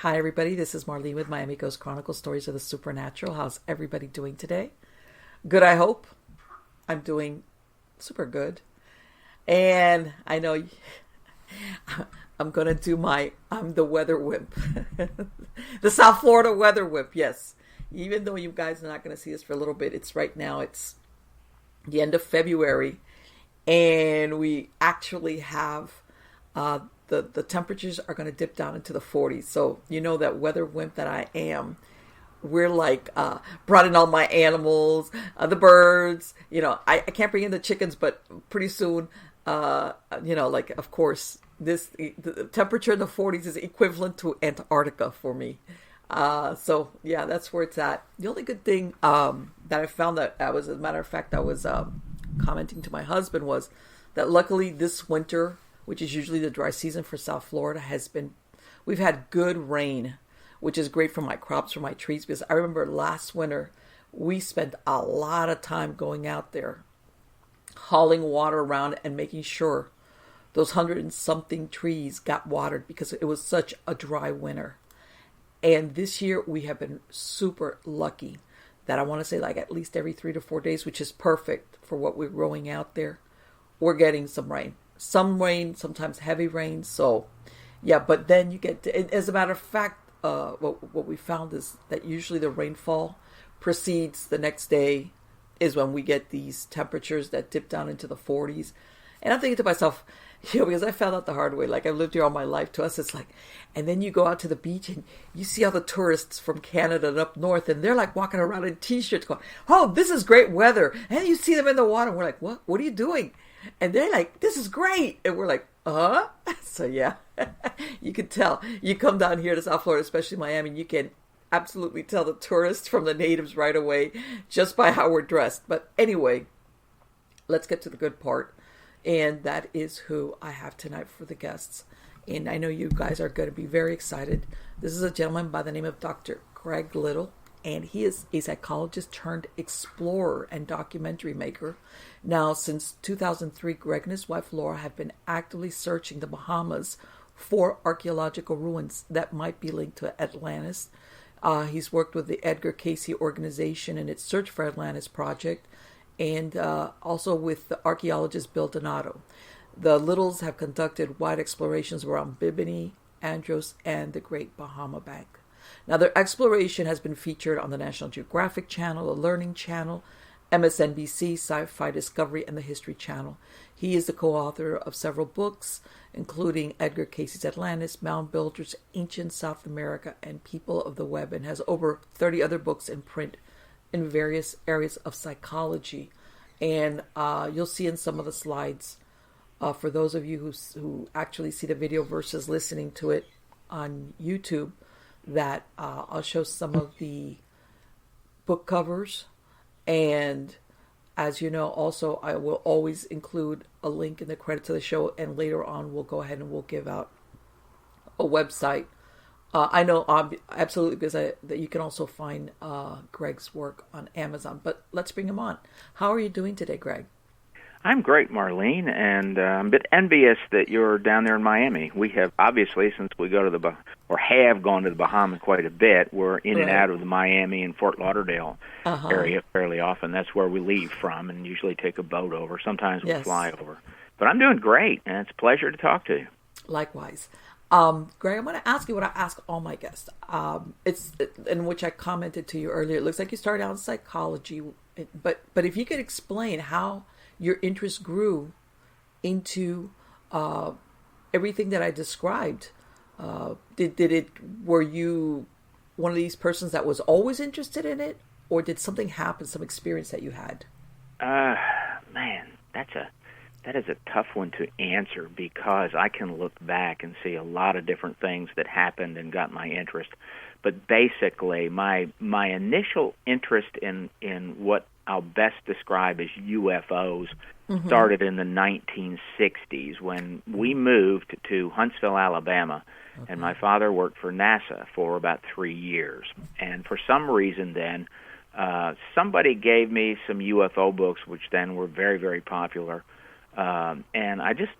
Hi, everybody. This is Marlene with Miami Ghost Chronicles, Stories of the Supernatural. How's everybody doing today? Good, I hope. I'm doing super good. And I know I'm going to do I'm the weather wimp. The South Florida weather wimp, yes. Even though you guys are not going to see this for a little bit, it's right now, it's the end of February. And we actually have the temperatures are going to dip down into the 40s. So you know that weather wimp that I am. We're like brought in all my animals, the birds. I can't bring in the chickens, but pretty soon, like of course, the temperature in the 40s is equivalent to Antarctica for me. So yeah, that's where it's at. The only good thing that I found that as a matter of fact, I was commenting to my husband was that luckily this winter, which is usually the dry season for South Florida, we've had good rain, which is great for my crops, for my trees, because I remember last winter, we spent a lot of time going out there, hauling water around and making sure those 100-and-something trees got watered because it was such a dry winter. And this year, we have been super lucky that I want to say like at least every 3 to 4 days, which is perfect for what we're growing out there, we're getting some rain. Some rain, sometimes heavy rain. So, yeah, but then you get, as a matter of fact, what we found is that usually the rainfall precedes the next day is when we get these temperatures that dip down into the 40s. And I'm thinking to myself, because I found out the hard way, like I've lived here all my life, to us it's like, and then you go out to the beach and you see all the tourists from Canada and up north, and they're like walking around in t-shirts going, oh, this is great weather. And you see them in the water, and we're like, what are you doing? And they're like, this is great. And we're like, So yeah, you can tell. You come down here to South Florida, especially Miami, you can absolutely tell the tourists from the natives right away just by how we're dressed. But anyway, let's get to the good part. And that is who I have tonight for the guests. And I know you guys are going to be very excited. This is a gentleman by the name of Dr. Greg Little. And he is a psychologist turned explorer and documentary maker. Now, since 2003, Greg and his wife Lora have been actively searching the Bahamas for archaeological ruins that might be linked to Atlantis. He's worked with the Edgar Cayce organization and its Search For Atlantis Project, and also with the archaeologist Bill Donato. The Littles have conducted wide explorations around Bimini, Andros, and the Great Bahama Bank. Now, their exploration has been featured on the National Geographic Channel, the Learning Channel, MSNBC, Sci-Fi Discovery, and the History Channel. He is the co-author of several books, including Edgar Cayce's Atlantis, Mound Builders, Ancient South America, and People of the Web, and has over 30 other books in print in various areas of psychology. And you'll see in some of the slides, for those of you who actually see the video versus listening to it on YouTube, that I'll show some of the book covers. And as you know, also I will always include a link in the credits of the show, and later on we'll go ahead and we'll give out a website. I know absolutely, because that you can also find Greg's work on Amazon. But let's bring him on. How are you doing today, Greg? I'm great, Marlene, and I'm a bit envious that you're down there in Miami. We have, obviously, since we go to have gone to the Bahamas quite a bit, we're in and out of the Miami and Fort Lauderdale area fairly often. That's where we leave from and usually take a boat over. Sometimes we fly over. But I'm doing great, and it's a pleasure to talk to you. Likewise. Greg, I'm going to ask you what I ask all my guests. It's in which I commented to you earlier. It looks like you started out in psychology, but if you could explain how your interest grew into everything that I described. Were you one of these persons that was always interested in it, or did something happen, some experience that you had? Man, that is a tough one to answer, because I can look back and see a lot of different things that happened and got my interest. But basically, my initial interest in what I'll best describe as UFOs started in the 1960s when we moved to Huntsville, Alabama, and my father worked for NASA for about 3 years. And for some reason then, somebody gave me some UFO books, which then were very, very popular. And I just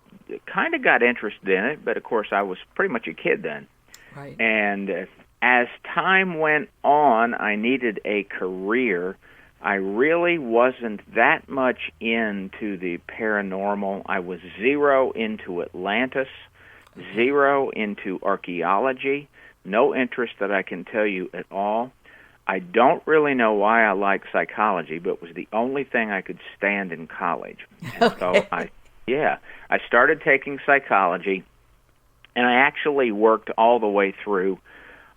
kind of got interested in it, but of course I was pretty much a kid then. Right. And as time went on, I needed a career. I really wasn't that much into the paranormal. I was zero into Atlantis, zero into archaeology, no interest that I can tell you at all. I don't really know why I like psychology, but it was the only thing I could stand in college. And Okay. so I started taking psychology, and I actually worked all the way through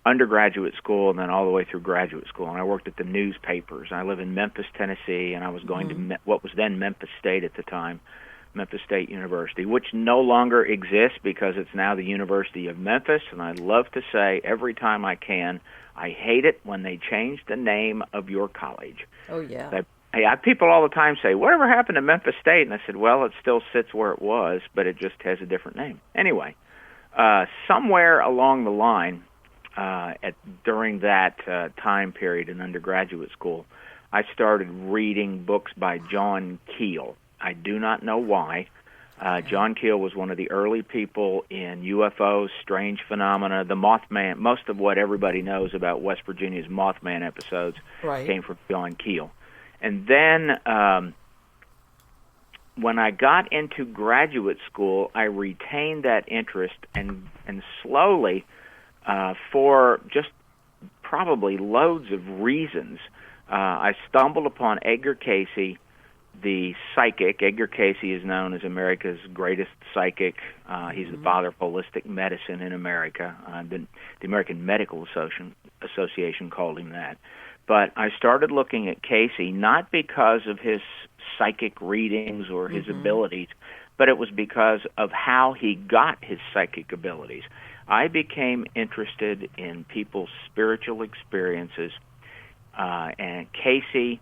undergraduate school and then all the way through graduate school. And I worked at the newspapers. I live in Memphis, Tennessee, and I was going to what was then Memphis State at the time, Memphis State University, which no longer exists because it's now the University of Memphis. And I love to say every time I can, I hate it when they change the name of your college. Oh, yeah. Hey, people all the time say, whatever happened to Memphis State? And I said, well, it still sits where it was, but it just has a different name. Anyway, somewhere along the line, during that time period in undergraduate school, I started reading books by John Keel. I do not know why. John Keel was one of the early people in UFOs, strange phenomena, the Mothman. Most of what everybody knows about West Virginia's Mothman episodes came from John Keel. And then when I got into graduate school, I retained that interest, and slowly, for just probably loads of reasons, I stumbled upon Edgar Cayce, the psychic. Edgar Cayce is known as America's greatest psychic. He's the father of holistic medicine in America. The American Medical Association called him that. But I started looking at Cayce not because of his psychic readings or his abilities, but it was because of how he got his psychic abilities. I became interested in people's spiritual experiences, and Cayce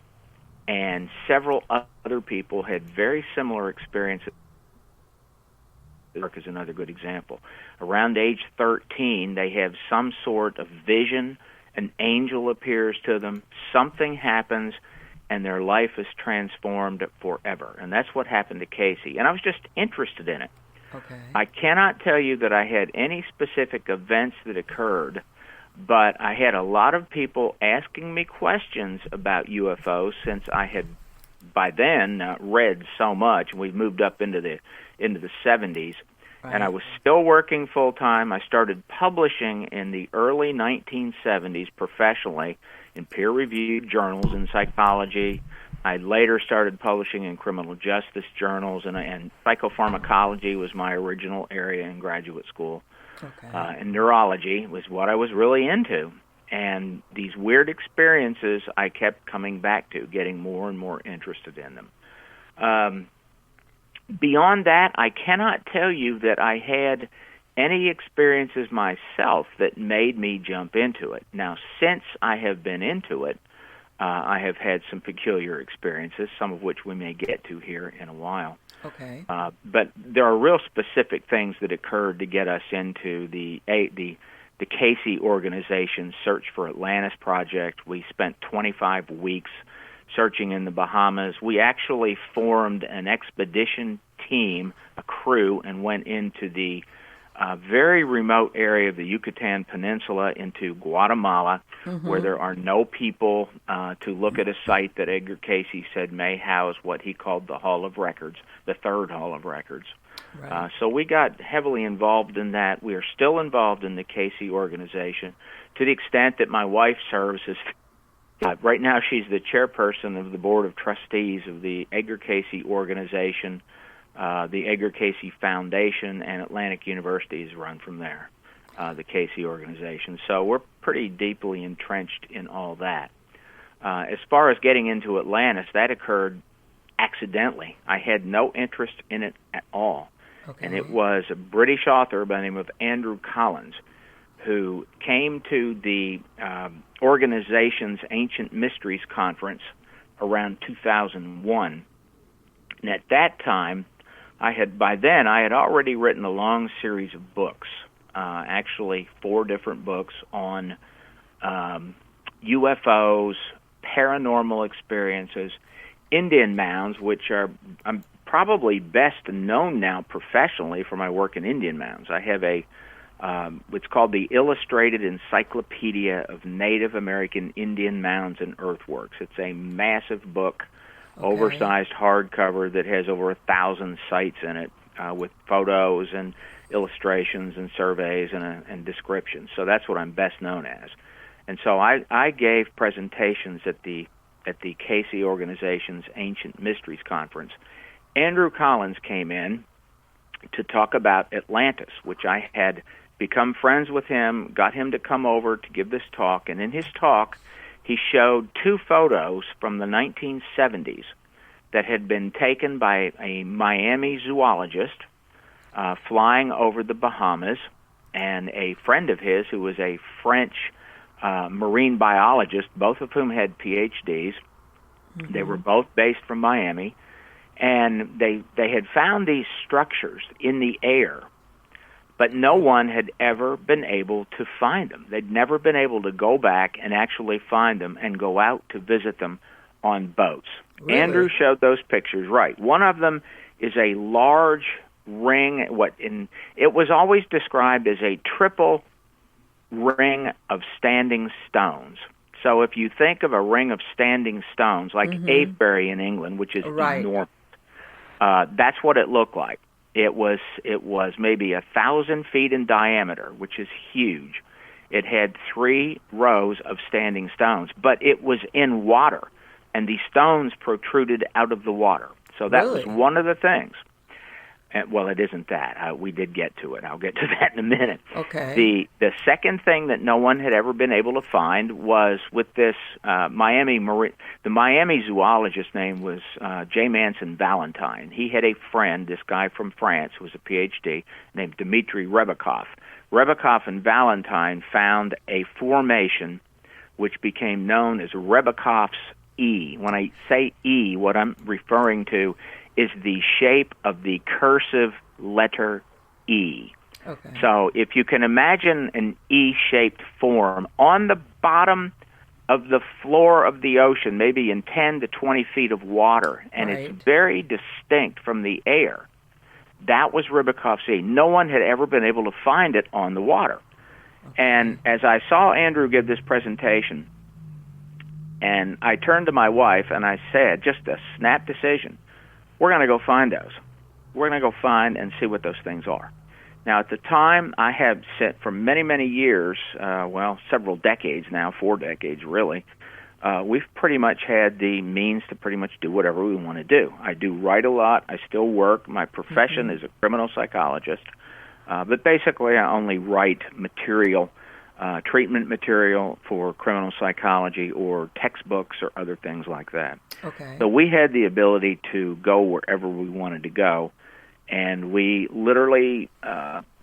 and several other people had very similar experiences. Is another good example. Around age 13, they have some sort of vision. An angel appears to them, something happens, and their life is transformed forever. And that's what happened to Cayce. And I was just interested in it. Okay. I cannot tell you that I had any specific events that occurred, but I had a lot of people asking me questions about UFOs since I had, by then, read so much. We've moved up into the 70s. And I was still working full-time. I started publishing in the early 1970s professionally in peer-reviewed journals in psychology. I later started publishing in criminal justice journals, and psychopharmacology was my original area in graduate school. Okay. And neurology was what I was really into. And these weird experiences I kept coming back to, getting more and more interested in them. Beyond that, I cannot tell you that I had any experiences myself that made me jump into it. Now, since I have been into it, I have had some peculiar experiences, some of which we may get to here in a while. Okay. But there are real specific things that occurred to get us into the Cayce organization Search For Atlantis Project. We spent 25 weeks searching in the Bahamas. We actually formed an expedition team, a crew, and went into the very remote area of the Yucatan Peninsula into Guatemala, where there are no people to look at a site that Edgar Cayce said may house what he called the Hall of Records, the Third Hall of Records. Right. So we got heavily involved in that. We are still involved in the Cayce organization to the extent that my wife serves as right now, she's the chairperson of the board of trustees of the Edgar Cayce organization, the Edgar Cayce Foundation, and Atlantic University is run from there, the Cayce organization. So we're pretty deeply entrenched in all that. As far as getting into Atlantis, that occurred accidentally. I had no interest in it at all. Okay. And it was a British author by the name of Andrew Collins who came to the organization's Ancient Mysteries Conference around 2001. And at that time, by then I had already written a long series of books, actually 4 different books on UFOs, paranormal experiences, Indian mounds, which I'm probably best known now professionally for my work in Indian mounds. I have a It's called the Illustrated Encyclopedia of Native American Indian Mounds and Earthworks. It's a massive book, oversized hardcover that has over 1,000 sites in it, with photos and illustrations and surveys and descriptions. So that's what I'm best known as. And so I gave presentations at the Cayce organization's Ancient Mysteries Conference. Andrew Collins came in to talk about Atlantis, which I had become friends with him, got him to come over to give this talk, and in his talk he showed 2 photos from the 1970s that had been taken by a Miami zoologist flying over the Bahamas, and a friend of his who was a French marine biologist, both of whom had PhDs. Mm-hmm. They were both based from Miami, and they had found these structures in the air, but no one had ever been able to find them. They'd never been able to go back and actually find them and go out to visit them on boats. Really? Andrew showed those pictures, right. One of them is a large ring. It was always described as a triple ring of standing stones. So if you think of a ring of standing stones, like Avebury in England, which is enormous, that's what it looked like. It was maybe 1,000 feet in diameter, which is huge. It had 3 rows of standing stones, but it was in water, and the stones protruded out of the water. So that was one of the things. Well, it isn't that. We did get to it. I'll get to that in a minute. Okay. The second thing that no one had ever been able to find was with this the Miami zoologist's name was J. Manson Valentine. He had a friend, this guy from France who was a PhD, named Dmitry Rebekov. Rebekov and Valentine found a formation which became known as Rebekov's E. When I say E, what I'm referring to is the shape of the cursive letter E. Okay. So if you can imagine an E-shaped form on the bottom of the floor of the ocean, maybe in 10 to 20 feet of water, and it's very distinct from the air, that was Rebekov's E. No one had ever been able to find it on the water. Okay. And as I saw Andrew give this presentation, and I turned to my wife and I said, just a snap decision, we're going to go find those. We're going to go find and see what those things are. Now, at the time, I have said for many, many years, several decades now, 4 decades really, we've pretty much had the means to pretty much do whatever we want to do. I do write a lot. I still work. My profession is a criminal psychologist. But basically, I only write material, treatment material for criminal psychology or textbooks or other things like that. Okay. So we had the ability to go wherever we wanted to go, and we literally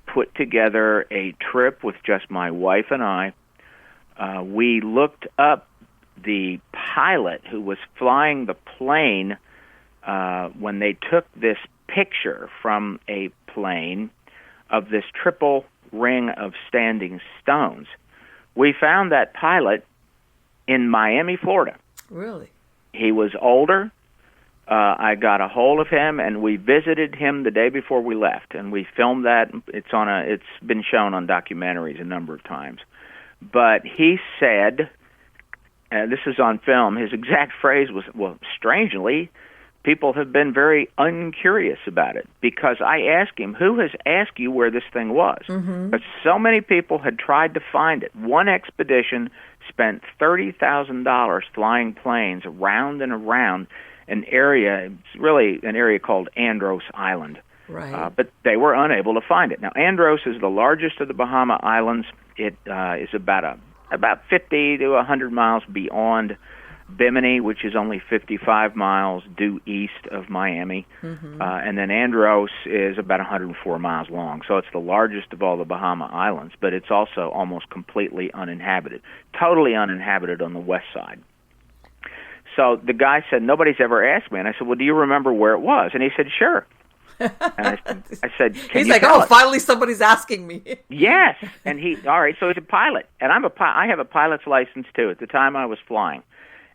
put together a trip with just my wife and I. We looked up the pilot who was flying the plane when they took this picture from a plane of this triple ring of standing stones. We found that pilot in Miami, Florida. Really? He was older. I got a hold of him, and we visited him the day before we left, and we filmed that. It's been shown on documentaries a number of times. But he said, this is on film, his exact phrase was, well, strangely, people have been very uncurious about it, because I asked him, who has asked you where this thing was? But so many people had tried to find it. One expedition spent $30,000 flying planes around and around an area, it's really an area called Andros Island. Right. But they were unable to find it. Now, Andros is the largest of the Bahama Islands. It is about 50 to 100 miles beyond Bimini, which is only 55 miles due east of Miami. And then Andros is about 104 miles long. So it's the largest of all the Bahama Islands, but it's also almost completely uninhabited, totally uninhabited on the west side. So the guy said, nobody's ever asked me. And I said, well, do you remember where it was? And he said, sure. And I said, he's like, oh, finally somebody's asking me. Yes. And all right, so he's a pilot. And I have a pilot's license, too, at the time I was flying.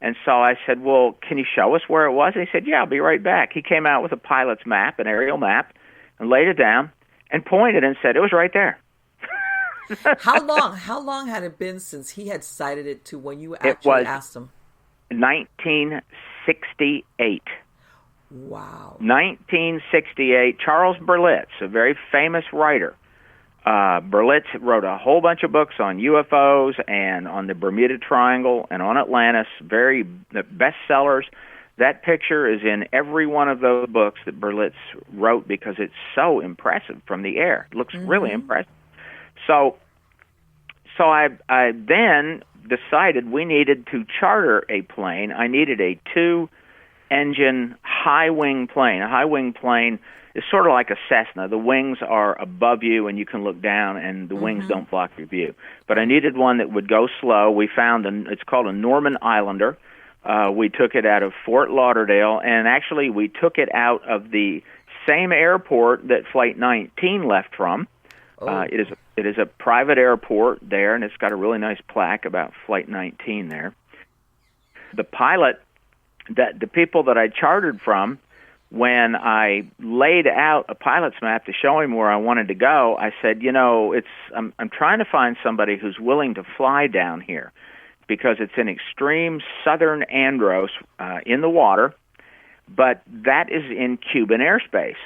And so I said, well, can you show us where it was? And he said, yeah, I'll be right back. He came out with a pilot's map, an aerial map, and laid it down and pointed and said, it was right there. How long had it been since he had cited it to when you It actually was asked him? 1968. Wow. 1968. Charles Berlitz, a very famous writer. Berlitz wrote a whole bunch of books on UFOs and on the Bermuda Triangle and on Atlantis, very bestsellers. That picture is in every one of those books that Berlitz wrote because it's so impressive from the air. It looks really impressive. So I then decided we needed to charter a plane. I needed a 2-engine high-wing plane. A high-wing plane is sort of like a Cessna. The wings are above you, and you can look down, and the wings don't block your view. But I needed one that would go slow. We found it's called a Norman Islander. We took it out of Fort Lauderdale, and actually we took it out of the same airport that Flight 19 left from. It is a private airport there, and it's got a really nice plaque about Flight 19 there. The pilot, the people that I chartered from, when I laid out a pilot's map to show him where I wanted to go, I said, I'm trying to find somebody who's willing to fly down here because it's in extreme southern Andros in the water, but that is in Cuban airspace.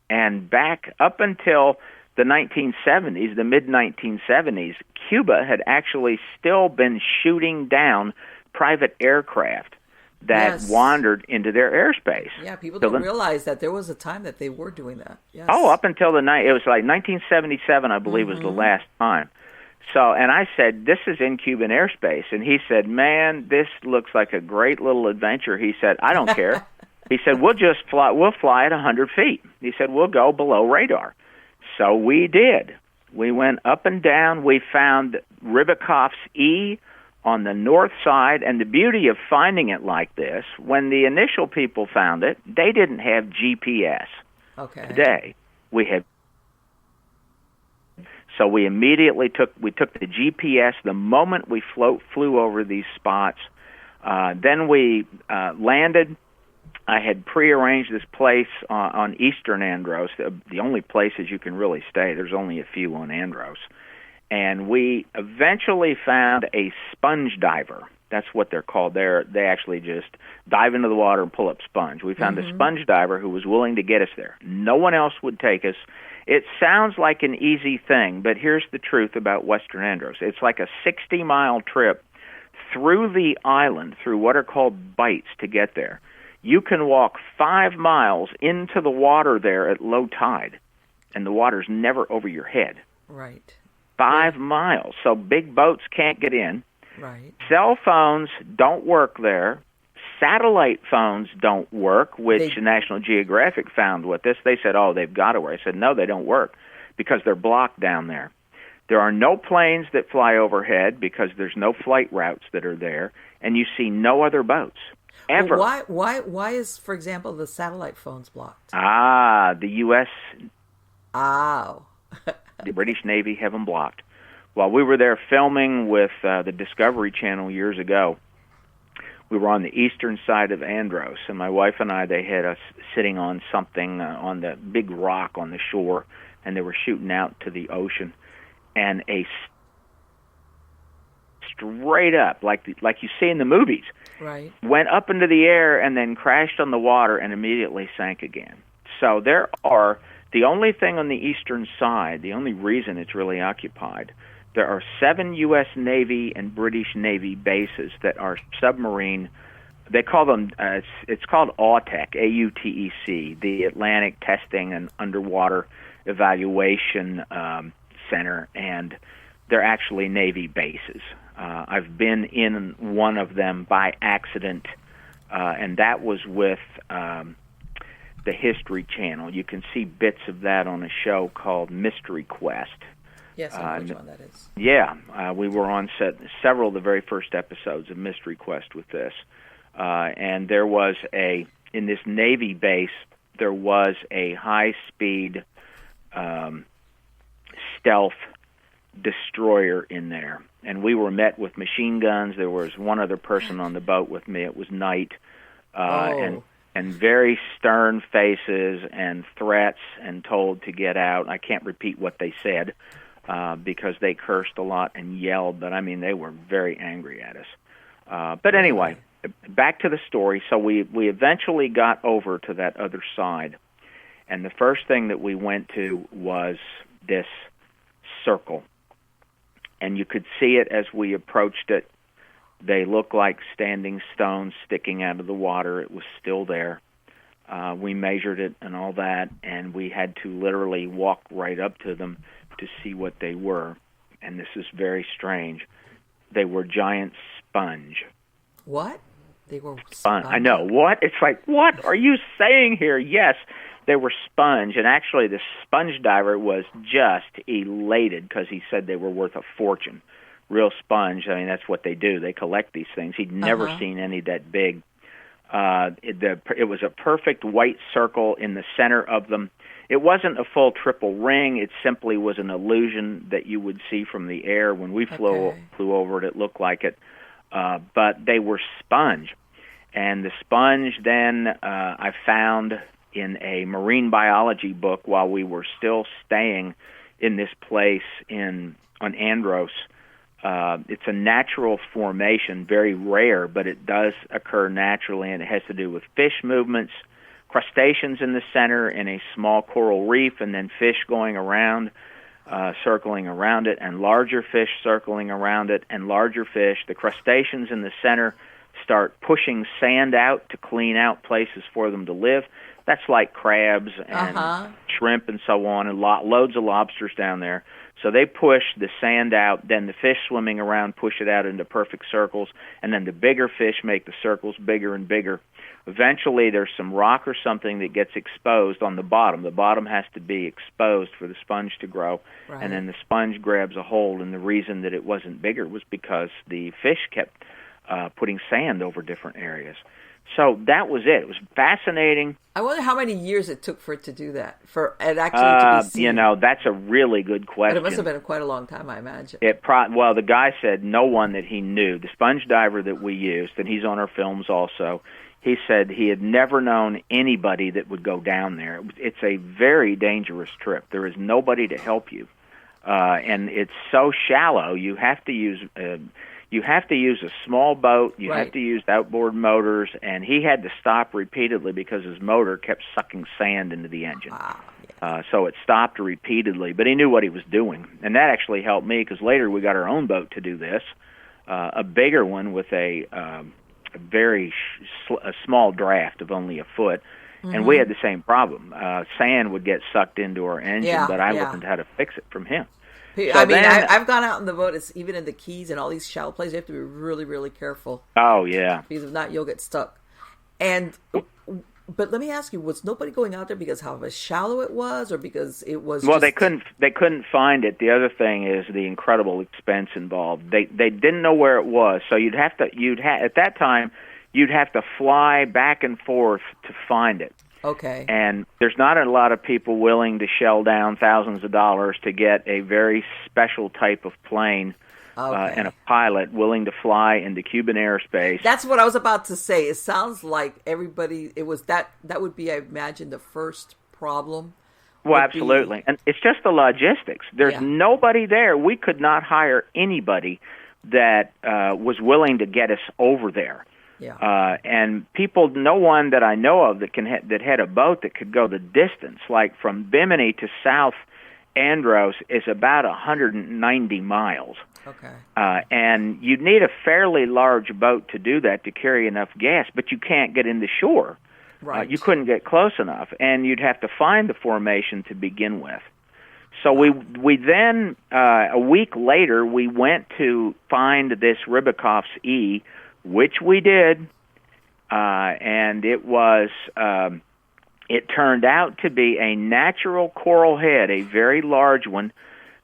And back up until the 1970s, the mid-1970s, Cuba had actually still been shooting down private aircraft that wandered into their airspace. Yeah, people don't realize that there was a time that they were doing that. Yes. Oh, up until it was like 1977, I believe, was the last time. So, and I said, this is in Cuban airspace. And he said, man, this looks like a great little adventure. He said, I don't care. He said, we'll fly at 100 feet. He said, we'll go below radar. So we did. We went up and down. We found Ribicoff's E on the north side, and the beauty of finding it like this, when the initial people found it, they didn't have GPS. Okay. Today, we had. So we immediately took the GPS the moment we flew over these spots. Then we landed. I had prearranged this place on Eastern Andros, the only places you can really stay. There's only a few on Andros. And we eventually found a sponge diver. That's what they're called. They actually just dive into the water and pull up sponge. We found a sponge diver who was willing to get us there. No one else would take us. It sounds like an easy thing, but here's the truth about Western Andros. It's like a 60-mile trip through the island, through what are called bights to get there. You can walk 5 miles into the water there at low tide, and the water's never over your head. Right. 5 miles. So big boats can't get in. Right. Cell phones don't work there. Satellite phones don't work, which National Geographic found with this. They said, they've got to work. I said, no, they don't work because they're blocked down there. There are no planes that fly overhead because there's no flight routes that are there, and you see no other boats. Ever. Well, why is, for example, the satellite phones blocked? The U.S. The British Navy have them blocked. While we were there filming with the Discovery Channel years ago, we were on the eastern side of Andros, and my wife and I, they had us sitting on something on the big rock on the shore, and they were shooting out to the ocean, and a straight up, like you see in the movies, right, went up into the air and then crashed on the water and immediately sank again. So the only thing on the eastern side, the only reason it's really occupied, there are 7 U.S. Navy and British Navy bases that are submarine. They call them, it's called AUTEC, AUTEC, the Atlantic Testing and Underwater Evaluation Center, and they're actually Navy bases. I've been in one of them by accident, and that was with the History Channel. You can see bits of that on a show called Mystery Quest. Yes, I know which one that is. Yeah, we were on set several of the very first episodes of Mystery Quest with this. And there was in this Navy base, there was a high-speed stealth destroyer in there. And we were met with machine guns. There was one other person on the boat with me. It was night. And very stern faces and threats and told to get out. I can't repeat what they said. because they cursed a lot and yelled, but I mean, they were very angry at us. But anyway, back to the story. So we eventually got over to that other side, and the first thing that we went to was this circle. And you could see it as we approached it. They looked like standing stones sticking out of the water. It was still there. We measured it and all that, and we had to literally walk right up to them to see what they were. And this is very strange. They were giant sponge. What? They were sponge. I know. What? It's like, what are you saying here? Yes, they were sponge. And actually, the sponge diver was just elated because he said they were worth a fortune. Real sponge. I mean, that's what they do. They collect these things. He'd never seen any that big. It was a perfect white circle in the center of them. It wasn't a full triple ring. It simply was an illusion that you would see from the air. When we flew over it, it looked like it. But they were sponge. And the sponge then I found in a marine biology book while we were still staying in this place on Andros. It's a natural formation, very rare, but it does occur naturally, and it has to do with fish movements, crustaceans in the center, and a small coral reef, and then fish going around, circling around it, and larger fish circling around it, and larger fish. The crustaceans in the center start pushing sand out to clean out places for them to live. That's like crabs and shrimp and so on, and loads of lobsters down there. So they push the sand out, then the fish swimming around push it out into perfect circles, and then the bigger fish make the circles bigger and bigger. Eventually, there's some rock or something that gets exposed on the bottom. The bottom has to be exposed for the sponge to grow, and then the sponge grabs a hold, and the reason that it wasn't bigger was because the fish kept putting sand over different areas. So that was it. It was fascinating. I wonder how many years it took for it to do that, for it actually to be seen. That's a really good question. But it must have been quite a long time, I imagine. Well, the guy said no one that he knew, the sponge diver that we used, and he's on our films also, he said he had never known anybody that would go down there. It's a very dangerous trip. There is nobody to help you. And it's so shallow, you have to use a small boat, you have to use outboard motors, and he had to stop repeatedly because his motor kept sucking sand into the engine. So it stopped repeatedly, but he knew what he was doing. And that actually helped me because later we got our own boat to do this, a bigger one with a small draft of only a foot. And we had the same problem. Sand would get sucked into our engine, but I learned how to fix it from him. I've gone out on the boat. It's even in the Keys and all these shallow places. You have to be really, really careful. Oh yeah, because if not, you'll get stuck. But let me ask you: was nobody going out there because how shallow it was, or because it was? Well, they couldn't find it. The other thing is the incredible expense involved. They didn't know where it was, so at that time you'd have to fly back and forth to find it. Okay. And there's not a lot of people willing to shell down thousands of dollars to get a very special type of plane and a pilot willing to fly into Cuban airspace. That's what I was about to say. It sounds like everybody, it was that would be, I imagine, the first problem. Well, absolutely. And it's just the logistics. There's nobody there. We could not hire anybody that was willing to get us over there. Yeah. And no one that I know of that had a boat that could go the distance. Like from Bimini to South Andros is about 190 miles. Okay. And you'd need a fairly large boat to do that, to carry enough gas, but you can't get into shore. Right. You couldn't get close enough, and you'd have to find the formation to begin with. So we then, a week later, we went to find this Ribicoff's E, which we did, and it was, it turned out to be a natural coral head, a very large one,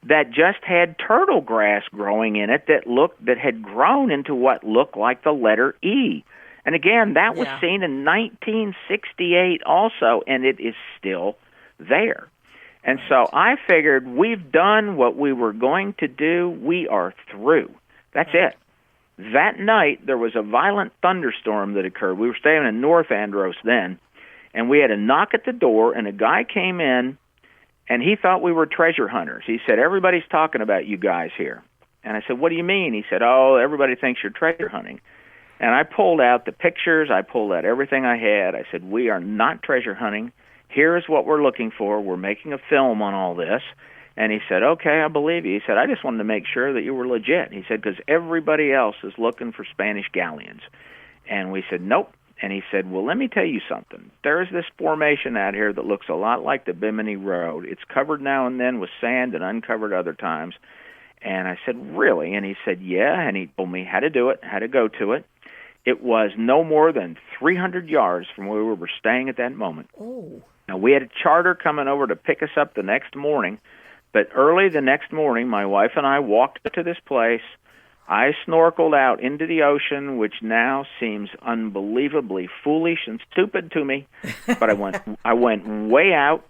that just had turtle grass growing in it that had grown into what looked like the letter E. And again, that was seen in 1968 also, and it is still there. And so I figured we've done what we were going to do. We are through. That's it. That night, there was a violent thunderstorm that occurred. We were staying in North Andros then, and we had a knock at the door, and a guy came in, And he thought we were treasure hunters. He said, everybody's talking about you guys here. And I said, what do you mean? He said, oh, everybody thinks you're treasure hunting. And I pulled out the pictures. I pulled out everything I had. I said, we are not treasure hunting. Here's what we're looking for. We're making a film on all this. And he said, okay, I believe you. He said, I just wanted to make sure that you were legit. He said, because everybody else is looking for Spanish galleons. And we said, nope. And he said, well, let me tell you something. There's this formation out here that looks a lot like the Bimini Road. It's covered now and then with sand and uncovered other times. And I said, really? And he said, yeah. And he told me how to do it, how to go to it. It was no more than 300 yards from where we were staying at that moment. Oh. Now, we had a charter coming over to pick us up the next morning. But early the next morning, my wife and I walked to this place. I snorkeled out into the ocean, which now seems unbelievably foolish and stupid to me. But I went way out,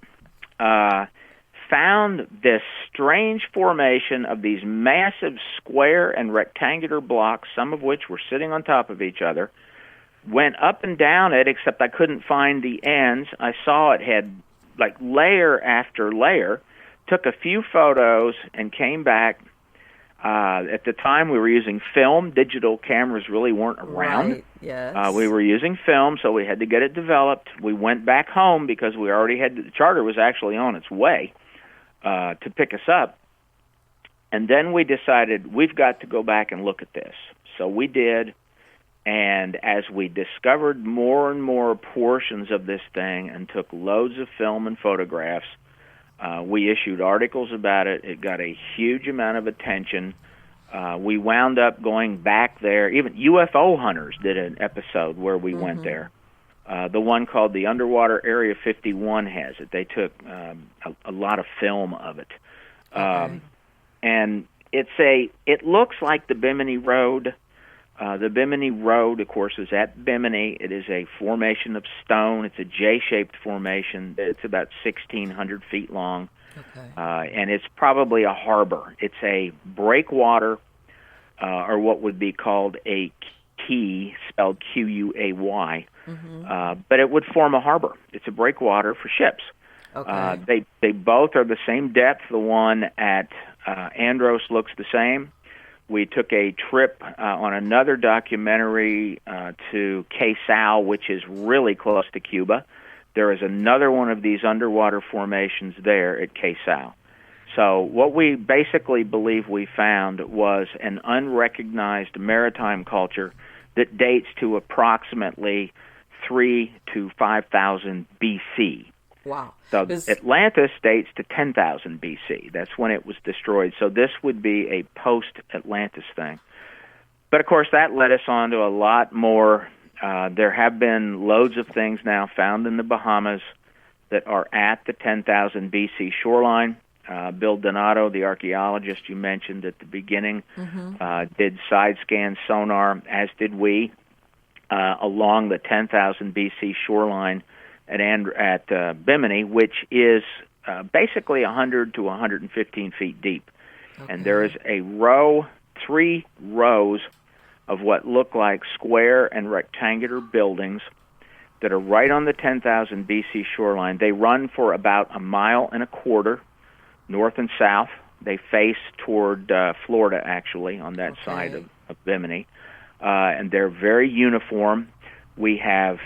found this strange formation of these massive square and rectangular blocks, some of which were sitting on top of each other, went up and down it, except I couldn't find the ends. I saw it had like layer after layer, took a few photos, and came back. At the time, we were using film. Digital cameras really weren't around. Right. Yes. We were using film, so we had to get it developed. We went back home because we already had the charter was actually on its way to pick us up. And then we decided we've got to go back and look at this. So we did, and as we discovered more and more portions of this thing and took loads of film and photographs, we issued articles about it. It got a huge amount of attention. We wound up going back there. Even UFO Hunters did an episode where we went there. The one called the Underwater Area 51 has it. They took a lot of film of it. Okay. And it looks like the Bimini Road. The Bimini Road, of course, is at Bimini. It is a formation of stone. It's a J-shaped formation. It's about 1,600 feet long. Okay. And it's probably a harbor. It's a breakwater, or what would be called a quay, spelled Q-U-A-Y. But it would form a harbor. It's a breakwater for ships. Okay. They both are the same depth. The one at Andros looks the same. We took a trip on another documentary to Cayce, which is really close to Cuba. There is another one of these underwater formations there at Cayce. So what we basically believe we found was an unrecognized maritime culture that dates to approximately 3 to 5,000 B.C. Wow. So Atlantis dates to 10,000 B.C. That's when it was destroyed. So this would be a post-Atlantis thing. But, of course, that led us on to a lot more. There have been loads of things now found in the Bahamas that are at the 10,000 B.C. shoreline. Bill Donato, the archaeologist you mentioned at the beginning, did side-scan sonar, as did we, along the 10,000 B.C. shoreline at Bimini, which is basically 100 to 115 feet deep. Okay. And there is three rows of what look like square and rectangular buildings that are right on the 10,000 BC shoreline. They run for about 1.25 miles, north and south. They face toward Florida, actually, on that side of Bimini. And they're very uniform. We have...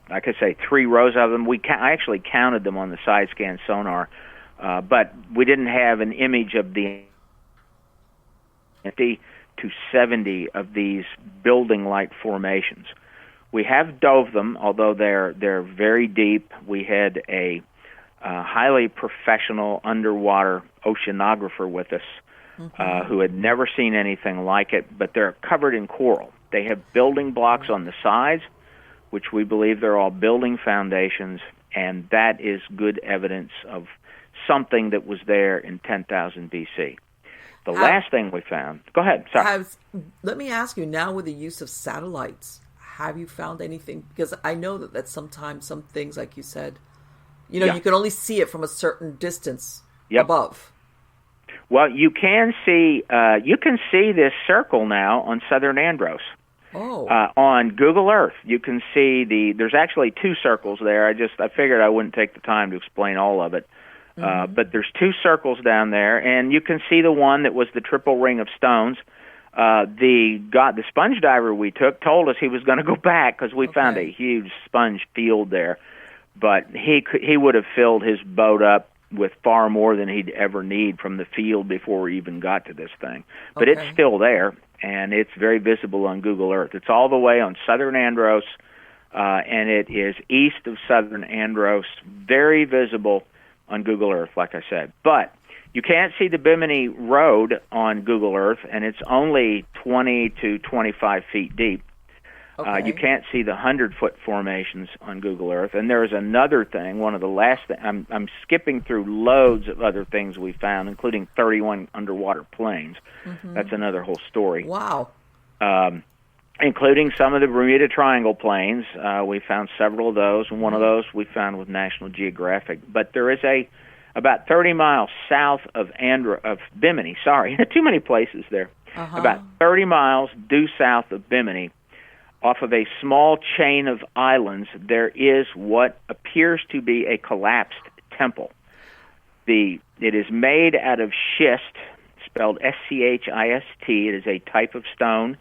like I say, 3 rows of them. I actually counted them on the side scan sonar, but we didn't have an image of the 50 to 70 of these building-like formations. We have dove them, although they're very deep. We had a highly professional underwater oceanographer with us who had never seen anything like it, but they're covered in coral. They have building blocks on the sides, which we believe they're all building foundations, and that is good evidence of something that was there in 10,000 B.C. The last thing we found... Go ahead, sorry. Let me ask you, now with the use of satellites, have you found anything? Because I know that sometimes some things, like you said, you can only see it from a certain distance above. Well, you can see this circle now on southern Andros. Oh. On Google Earth, you can see there's actually 2 circles there. I figured I wouldn't take the time to explain all of it. But there's 2 circles down there, and you can see the one that was the triple ring of stones. The sponge diver we took told us he was going to go back because we found a huge sponge field there. But he would have filled his boat up with far more than he'd ever need from the field before we even got to this thing. But it's still there, and it's very visible on Google Earth. It's all the way on southern Andros, and it is east of southern Andros, very visible on Google Earth, like I said. But you can't see the Bimini Road on Google Earth, and it's only 20 to 25 feet deep. You can't see the 100-foot formations on Google Earth. And there is another thing, one of the last I'm skipping through loads of other things we found, including 31 underwater planes. That's another whole story. Wow. Including some of the Bermuda Triangle planes. We found several of those, and one of those we found with National Geographic. But there is about 30 miles south of Bimini, too many places there. About 30 miles due south of Bimini, off of a small chain of islands, there is what appears to be a collapsed temple. It is made out of schist, spelled schist. It is a type of stone.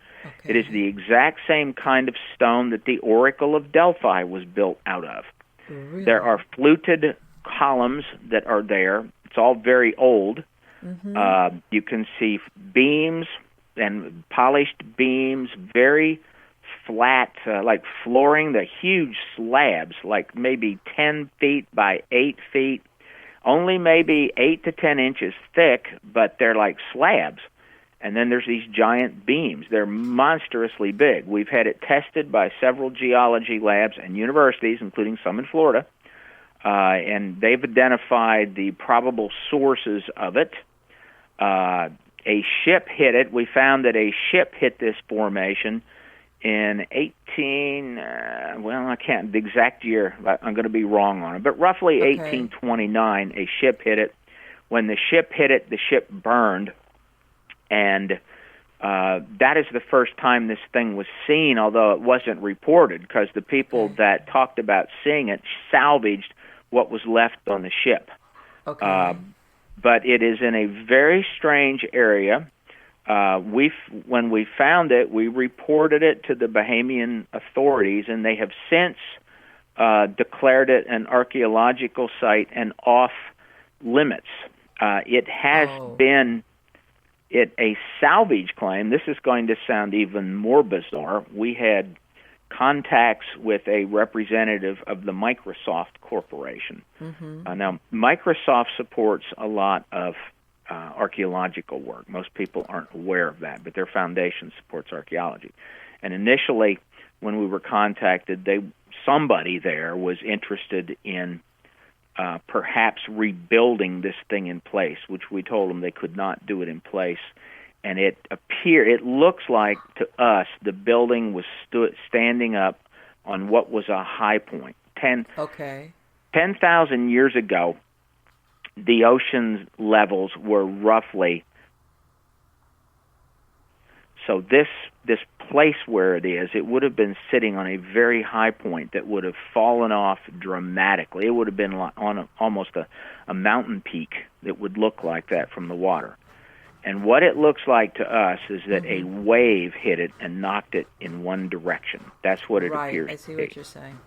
It is the exact same kind of stone that the Oracle of Delphi was built out of. Really? There are fluted columns that are there. It's all very old. You can see beams and polished beams, very flat, like flooring, the huge slabs, like maybe 10 feet by 8 feet, only maybe 8 to 10 inches thick, but they're like slabs. And then there's these giant beams. They're monstrously big. We've had it tested by several geology labs and universities, including some in Florida, and they've identified the probable sources of it. A ship hit it. We found that a ship hit this formation in I can't, the exact year, I'm going to be wrong on it, but roughly 1829, a ship hit it. When the ship hit it, the ship burned, and that is the first time this thing was seen, although it wasn't reported, because the people that talked about seeing it salvaged what was left on the ship. But it is in a very strange area. When we found it, we reported it to the Bahamian authorities, and they have since declared it an archaeological site and off limits. It has been a salvage claim. This is going to sound even more bizarre. We had contacts with a representative of the Microsoft Corporation. Now, Microsoft supports a lot of archaeological work. Most people aren't aware of that, but their foundation supports archaeology. And initially, when we were contacted, somebody there was interested in perhaps rebuilding this thing in place, which we told them they could not do it in place. And it looks like to us the building was standing up on what was a high point. 10,000 years ago, the ocean levels were roughly, so this place where it is, it would have been sitting on a very high point that would have fallen off dramatically. It would have been on almost a mountain peak that would look like that from the water. And what it looks like to us is that a wave hit it and knocked it in one direction. That's what it appears to be. I see what you're saying.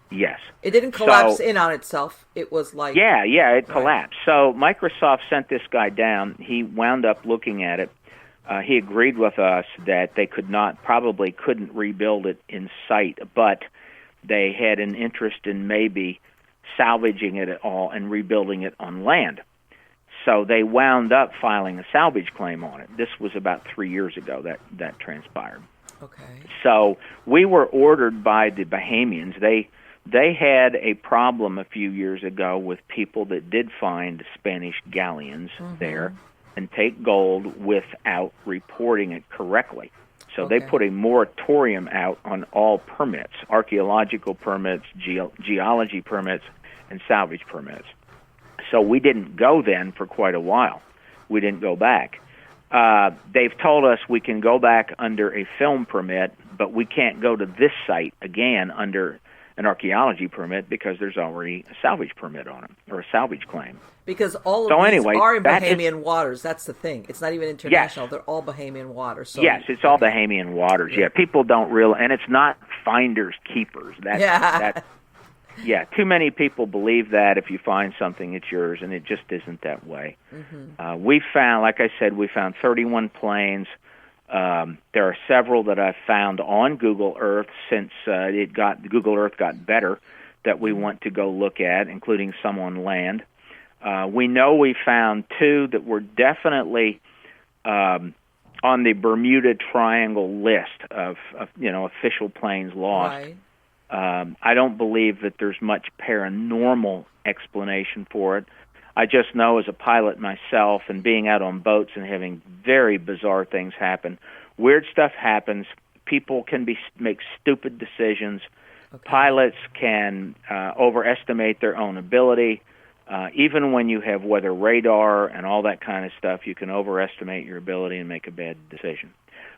Yes. It didn't collapse in on itself. It was like... Yeah, it collapsed. So Microsoft sent this guy down. He wound up looking at it. He agreed with us that they probably couldn't rebuild it in sight, but they had an interest in maybe salvaging it at all and rebuilding it on land. So they wound up filing a salvage claim on it. This was about 3 years ago that transpired. So we were ordered by the Bahamians. They had a problem a few years ago with people that did find Spanish galleons there and take gold without reporting it correctly. So they put a moratorium out on all permits, archaeological permits, geology permits, and salvage permits. So we didn't go then for quite a while. We didn't go back. They've told us we can go back under a film permit, but we can't go to this site again under an archaeology permit because there's already a salvage permit on them, or a salvage claim. Because all of these are in Bahamian waters. That's the thing. It's not even international. Yes. They're all Bahamian waters. So, yes, it's all Bahamian waters. Yeah, people don't realize, and it's not finders keepers. Yeah, too many people believe that if you find something, it's yours, and it just isn't that way. Mm-hmm. We found, like I said, 31 planes. There are several that I've found on Google Earth since Google Earth got better that we want to go look at, including some on land. We know we found 2 that were definitely on the Bermuda Triangle list of official planes lost. Right. I don't believe that there's much paranormal explanation for it. I just know as a pilot myself and being out on boats and having very bizarre things happen, weird stuff happens. People can make stupid decisions. Okay. Pilots can overestimate their own ability. Even when you have weather radar and all that kind of stuff, you can overestimate your ability and make a bad decision.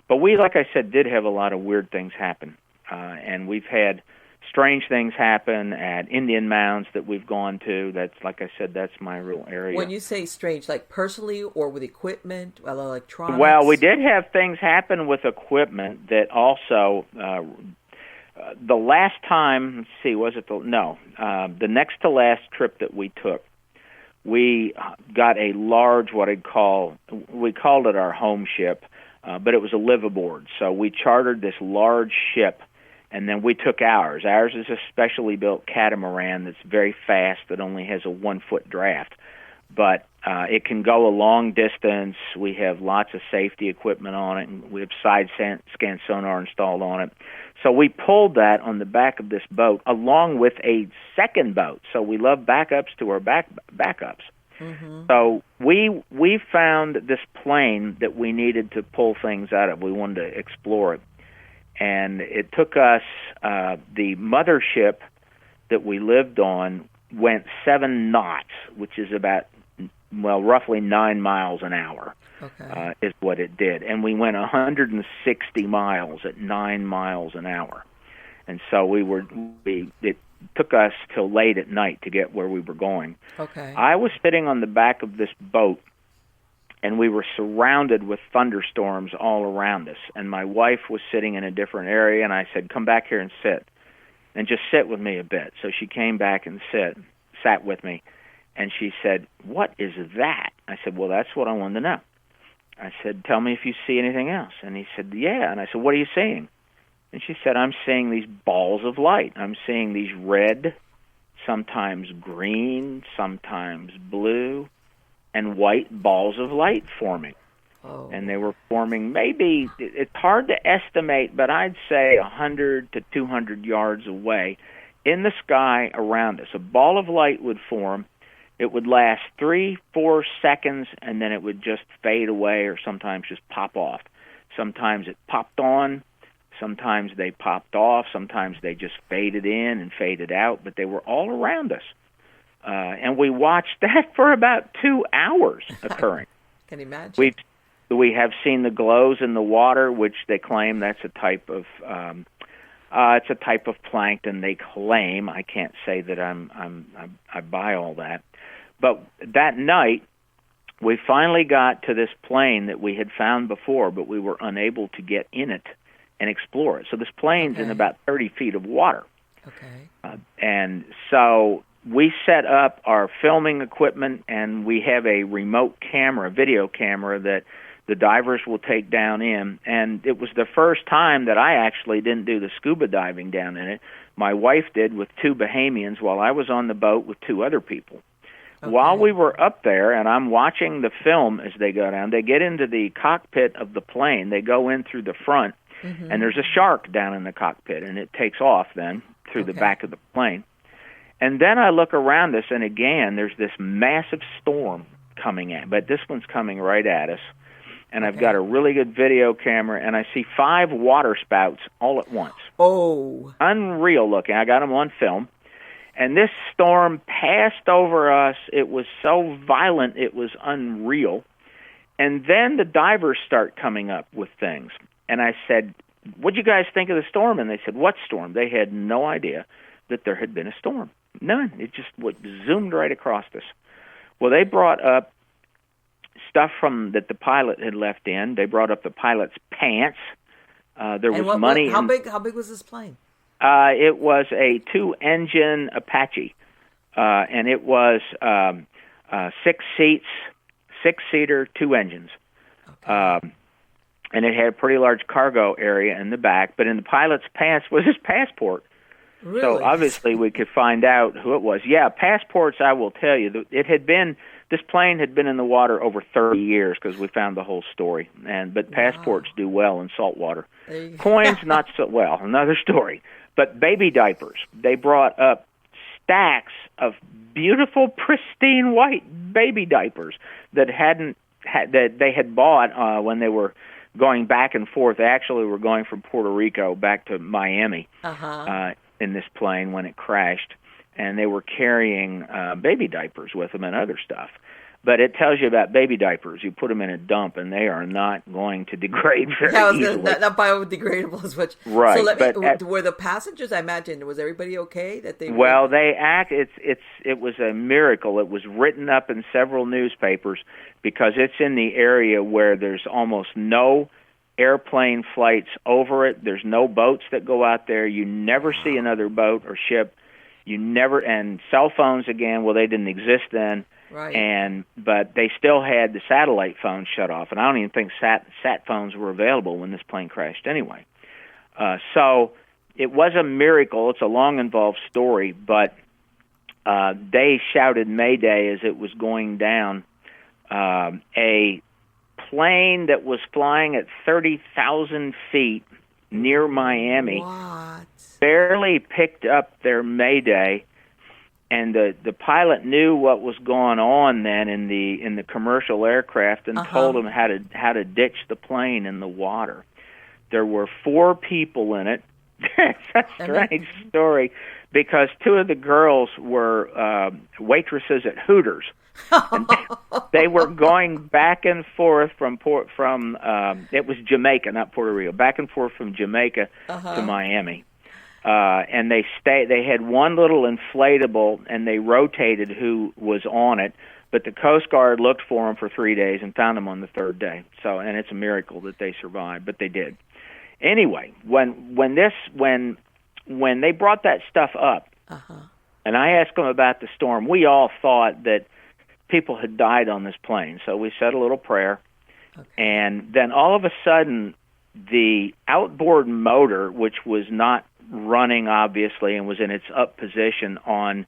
But we, like I said, did have a lot of weird things happen. And we've had strange things happen at Indian mounds that we've gone to. That's, like I said, that's my real area. When you say strange, like personally or with equipment, electronics? Well, we did have things happen with equipment that also, the last time, let's see, the next to last trip that we took, we got a large, we called it our home ship, but it was a liveaboard. So we chartered this large ship, and then we took ours. Ours is a specially built catamaran that's very fast, that only has a 1-foot draft. But it can go a long distance. We have lots of safety equipment on it, and we have side scan sonar installed on it. So we pulled that on the back of this boat along with a second boat. So we love backups to our backups. Mm-hmm. So we found this plane that we needed to pull things out of. We wanted to explore it. And it took us, the mothership that we lived on went 7 knots, which is about, roughly 9 miles an hour. Okay. Is what it did. And we went 160 miles at 9 miles an hour. And so it took us till late at night to get where we were going. Okay. I was sitting on the back of this boat, and we were surrounded with thunderstorms all around us. And my wife was sitting in a different area, and I said, come back here and sit, and just sit with me a bit. So she came back and sat with me, and she said, what is that? I said, well, that's what I wanted to know. I said, tell me if you see anything else. And he said, yeah. And I said, what are you seeing? And she said, I'm seeing these balls of light. I'm seeing these red, sometimes green, sometimes blue, and white balls of light forming. Oh. And they were forming maybe, it's hard to estimate, but I'd say 100 to 200 yards away in the sky around us. A ball of light would form. It would last 3-4 seconds, and then it would just fade away or sometimes just pop off. Sometimes it popped on. Sometimes they popped off. Sometimes they just faded in and faded out, but they were all around us. And we watched that for about 2 hours occurring. Can you imagine? We have seen the glows in the water, which they claim that's a type of it's a type of plankton. They claim. I can't say that I buy all that. But that night, we finally got to this plane that we had found before, but we were unable to get in it and explore it. So this plane's in about 30 feet of water. Okay. And so we set up our filming equipment, and we have a remote camera, video camera, that the divers will take down in. And it was the first time that I actually didn't do the scuba diving down in it. My wife did with 2 Bahamians while I was on the boat with 2 other people. Okay. While we were up there, and I'm watching the film as they go down, they get into the cockpit of the plane. They go in through the front, and there's a shark down in the cockpit, and it takes off then through the back of the plane. And then I look around us, and again, there's this massive storm coming in, but this one's coming right at us. And I've got a really good video camera, and I see 5 water spouts all at once. Oh. Unreal looking. I got them on film. And this storm passed over us. It was so violent, it was unreal. And then the divers start coming up with things. And I said, what'd you guys think of the storm? And they said, what storm? They had no idea. that there had been a storm. None. It just zoomed right across us. Well, they brought up stuff that the pilot had left in. They brought up the pilot's pants. There was money. How big was this plane? It was a 2-engine Apache, and it was 6 seats, 6-seater, 2 engines. Okay. And it had a pretty large cargo area in the back, but in the pilot's pants was his passport. Really? So obviously we could find out who it was. Yeah, passports, I will tell you, this plane had been in the water over 30 years because we found the whole story. But passports do well in salt water. Coins, not so well, another story. But baby diapers, they brought up stacks of beautiful, pristine white baby diapers that they had bought when they were going back and forth. They actually were going from Puerto Rico back to Miami in this plane when it crashed, and they were carrying baby diapers with them and other stuff. But it tells you about baby diapers. You put them in a dump, and they are not going to degrade very easily. Not biodegradable as much. Right. So were the passengers, I imagine, was everybody okay? It was a miracle. It was written up in several newspapers because it's in the area where there's almost no airplane flights over it. There's no boats that go out there. You never see another boat or ship. And cell phones, again, well, they didn't exist then. Right. But they still had the satellite phones shut off, and I don't even think sat phones were available when this plane crashed anyway. So it was a miracle. It's a long, involved story, but they shouted Mayday as it was going down. A plane that was flying at 30,000 feet near Miami barely picked up their Mayday. And the pilot knew what was going on then in the commercial aircraft and told them how to ditch the plane in the water. There were 4 people in it. It's a strange story because 2 of the girls were waitresses at Hooters. And they were going back and forth from it was Jamaica, not Puerto Rico, back and forth from Jamaica to Miami. And they had one little inflatable, and they rotated who was on it, but the Coast Guard looked for them for 3 days and found them on the 3rd day. So, and it's a miracle that they survived, but they did. Anyway, when they brought that stuff up, and I asked them about the storm, we all thought that people had died on this plane. So we said a little prayer, and then all of a sudden, the outboard motor, which was not running obviously and was in its up position on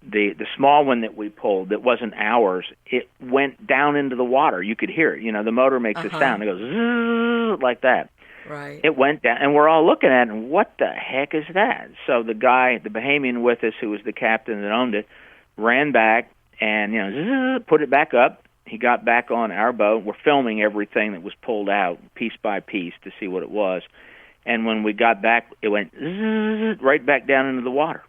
the small one that we pulled that wasn't ours, it went down into the water. You could hear it. The motor makes a sound. It goes zzz, like that. Right. It went down, and we're all looking at it, and what the heck is that? So the guy, the Bahamian with us, who was the captain that owned it, ran back and zzz, put it back up. He got back on our boat. We're filming everything that was pulled out piece by piece to see what it was. And when we got back, it went zzz, right back down into the water.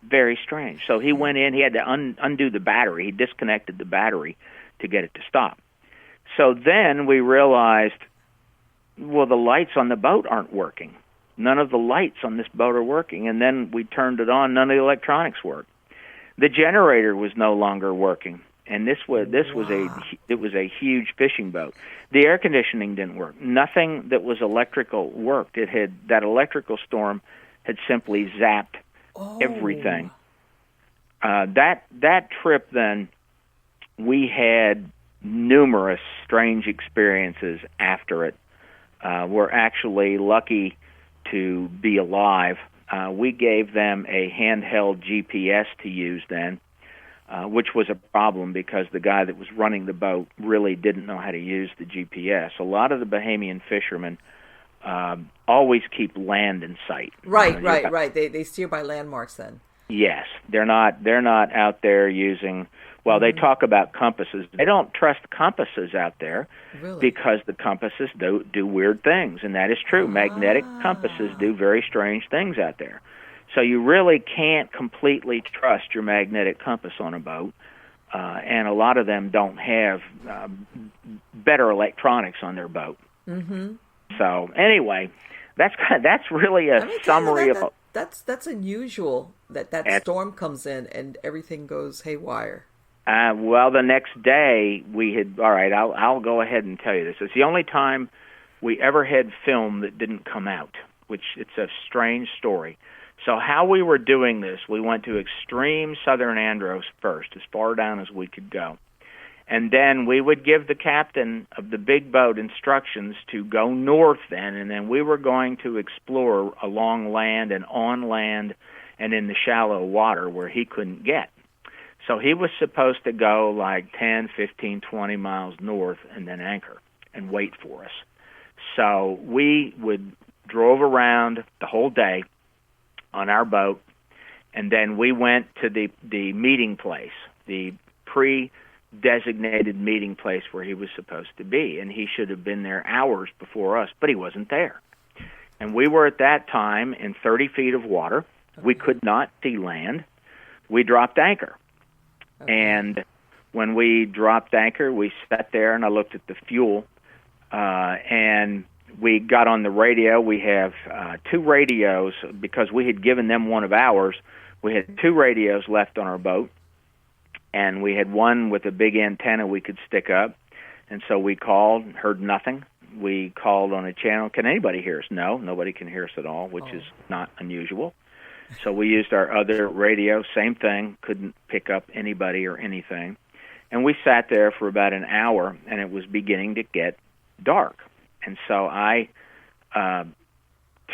Very strange. So he went in. He had to undo the battery. He disconnected the battery to get it to stop. So then we realized, well, the lights on the boat aren't working. None of the lights on this boat are working. And then we turned it on. None of the electronics worked. The generator was no longer working. And it was a huge fishing boat. The air conditioning didn't work. Nothing that was electrical worked. That electrical storm had simply zapped everything. That trip then, we had numerous strange experiences after it. We're actually lucky to be alive. We gave them a handheld GPS to use then. Which was a problem because the guy that was running the boat really didn't know how to use the GPS. A lot of the Bahamian fishermen always keep land in sight. Right. They steer by landmarks then. Yes, they're not out there using. Well, they talk about compasses. They don't trust compasses out there because the compasses do weird things, and that is true. Magnetic compasses do very strange things out there. So you really can't completely trust your magnetic compass on a boat, and a lot of them don't have better electronics on their boat. So anyway, that's really a summary of. that's unusual that storm comes in and everything goes haywire. Well, the next day we had. All right, I'll go ahead and tell you this. It's the only time we ever had film that didn't come out, which it's a strange story. So how we were doing this, we went to extreme southern Andros first, as far down as we could go. And then we would give the captain of the big boat instructions to go north then, and then we were going to explore along land and on land and in the shallow water where he couldn't get. So he was supposed to go like 10, 15, 20 miles north and then anchor and wait for us. So we drove around the whole day on our boat, and then we went to the meeting place, the pre-designated meeting place where he was supposed to be, and he should have been there hours before us, but he wasn't there. And we were at that time in 30 feet of water. We could not see land. We dropped anchor. And when we dropped anchor, we sat there, and I looked at the fuel, and we got on the radio. We have 2 radios because we had given them one of ours. We had 2 radios left on our boat, and we had one with a big antenna we could stick up. And so we called, heard nothing. We called on a channel. Can anybody hear us? No, nobody can hear us at all, which is not unusual. So we used our other radio, same thing, couldn't pick up anybody or anything. And we sat there for about an hour, and it was beginning to get dark. And so I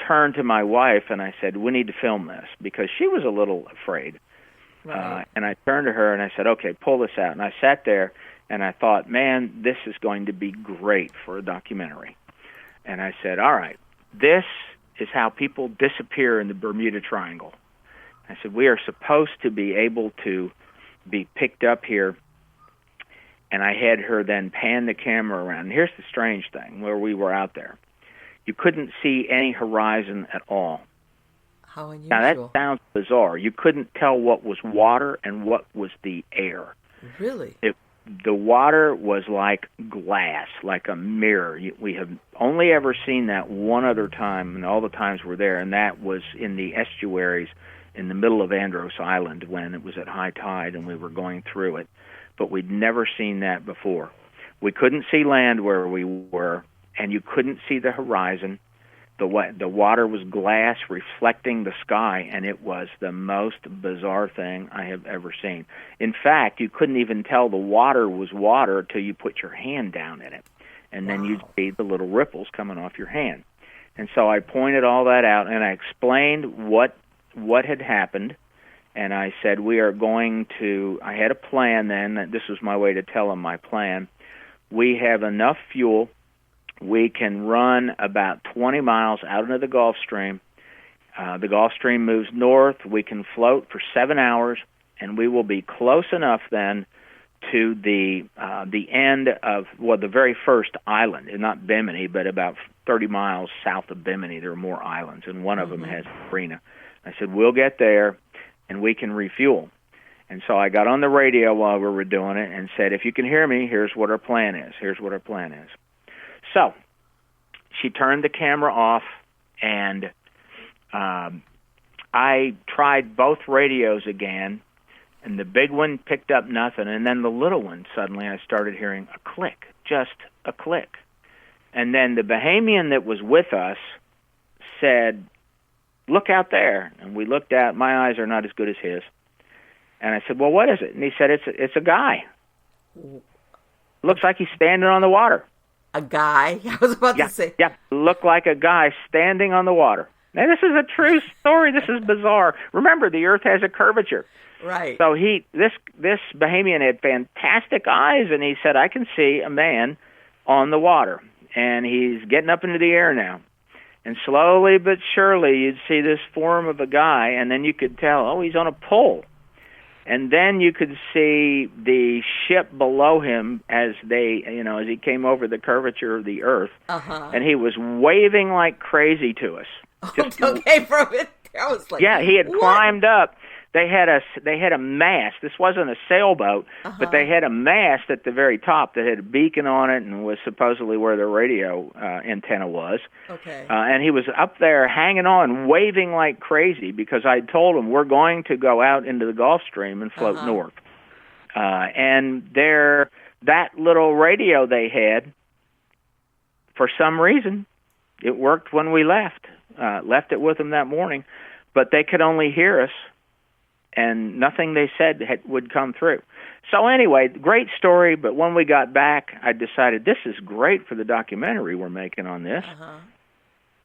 turned to my wife and I said, we need to film this, because she was a little afraid. Right. And I turned to her and I said, okay, pull this out. And I sat there and I thought, man, this is going to be great for a documentary. And I said, all right, this is how people disappear in the Bermuda Triangle. I said, we are supposed to be able to be picked up here. And I had her then pan the camera around. And here's the strange thing, where we were out there. You couldn't see any horizon at all. How unusual. Now, that sounds bizarre. You couldn't tell what was water and what was the air. Really? The water was like glass, like a mirror. We have only ever seen that one other time, and all the times we're there, and that was in the estuaries in the middle of Andros Island when it was at high tide and we were going through it. But we'd never seen that before. We couldn't see land where we were, and you couldn't see the horizon. The water was glass reflecting the sky, and it was the most bizarre thing I have ever seen. In fact, you couldn't even tell the water was water till you put your hand down in it, and then you'd see the little ripples coming off your hand. And so I pointed all that out, and I explained what had happened. And I said, we are going to, I had a plan then, this was my way to tell them my plan. We have enough fuel, we can run about 20 miles out into the Gulf Stream. The Gulf Stream moves north, we can float for 7 hours, and we will be close enough then to the end of, the very first island, and not Bimini, but about 30 miles south of Bimini. There are more islands, and one of them has a marina. I said, we'll get there, and we can refuel. And so I got on the radio while we were doing it and said, if you can hear me, here's what our plan is. Here's what our plan is. So she turned the camera off, and I tried both radios again, and the big one picked up nothing, and then the little one, suddenly I started hearing a click, just a click. And then the Bahamian that was with us said, look out there. And we looked out. My eyes are not as good as his. And I said, well, what is it? And he said, it's a guy. Looks like he's standing on the water. A guy? I was about to say. Yeah, looked like a guy standing on the water. Now, this is a true story. This is bizarre. Remember, the Earth has a curvature. Right. So this Bahamian had fantastic eyes, and he said, I can see a man on the water. And he's getting up into the air now. And slowly but surely, you'd see this form of a guy, and then you could tell, oh, he's on a pole. And then you could see the ship below him as as he came over the curvature of the Earth. Uh-huh. And he was waving like crazy to us. Okay, from it. I was like, yeah, he had climbed up. they had a mast. This wasn't a sailboat, but they had a mast at the very top that had a beacon on it and was supposedly where the radio antenna was. Okay. And he was up there hanging on, waving like crazy because I told him we're going to go out into the Gulf Stream and float north. And that little radio they had, for some reason, it worked when we left. Left it with them that morning, but they could only hear us, and nothing they said would come through. So anyway, great story, but when we got back, I decided this is great for the documentary we're making on this.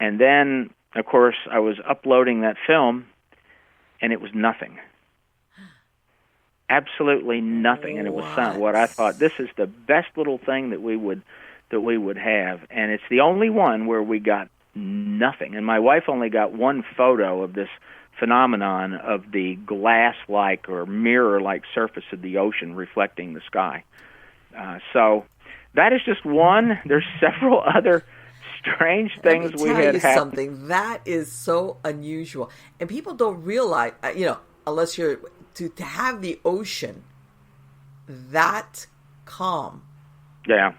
And then, of course, I was uploading that film, and it was nothing. Absolutely nothing, and it was what I thought, this is the best little thing that we would have, and it's the only one where we got nothing. And my wife only got one photo of this phenomenon of the glass-like or mirror-like surface of the ocean reflecting the sky. So that is just one. There's several other strange things we had happen. Something that is so unusual, and people don't realize, unless you're to have the ocean that calm. Yeah.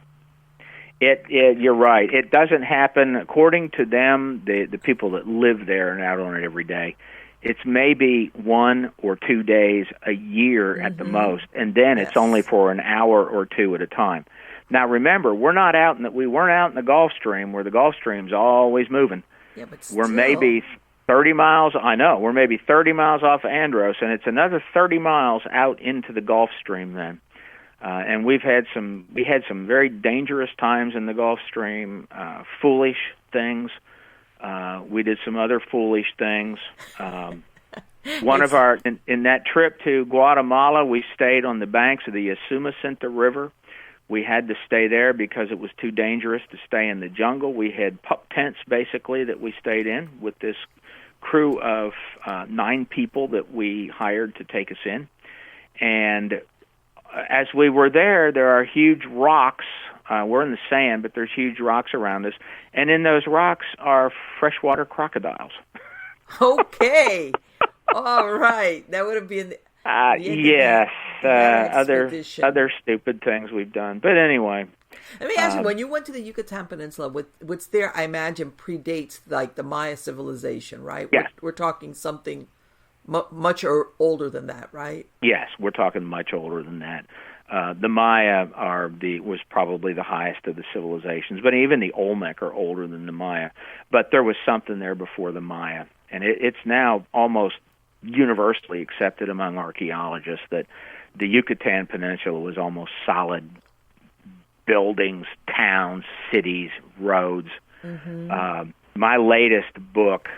You're right. It doesn't happen, according to them, the people that live there and out on it every day. It's maybe 1 or 2 days a year at the most, and then it's only for an hour or two at a time. Now, remember, we weren't out in the Gulf Stream, where the Gulf Stream's always moving. Yeah, but still. We're maybe 30 miles. I know we're maybe 30 miles off of Andros, and it's another 30 miles out into the Gulf Stream then. And we had some very dangerous times in the Gulf Stream, foolish things. We did some other foolish things. In that trip to Guatemala, we stayed on the banks of the Yasumacinta River. We had to stay there because it was too dangerous to stay in the jungle. We had pup tents, basically, that we stayed in with this crew of 9 people that we hired to take us in. And as we were there are huge rocks. We're in the sand, but there's huge rocks around us. And in those rocks are freshwater crocodiles. Okay. All right. That would have been yes. Other stupid things we've done. But anyway. Let me ask you, when you went to the Yucatan Peninsula, what's there, I imagine, predates like the Maya civilization, right? Yes. We're talking something much older than that, right? Yes, we're talking much older than that. The Maya was probably the highest of the civilizations, but even the Olmec are older than the Maya. But there was something there before the Maya, and it's now almost universally accepted among archaeologists that the Yucatan Peninsula was almost solid buildings, towns, cities, roads. My latest book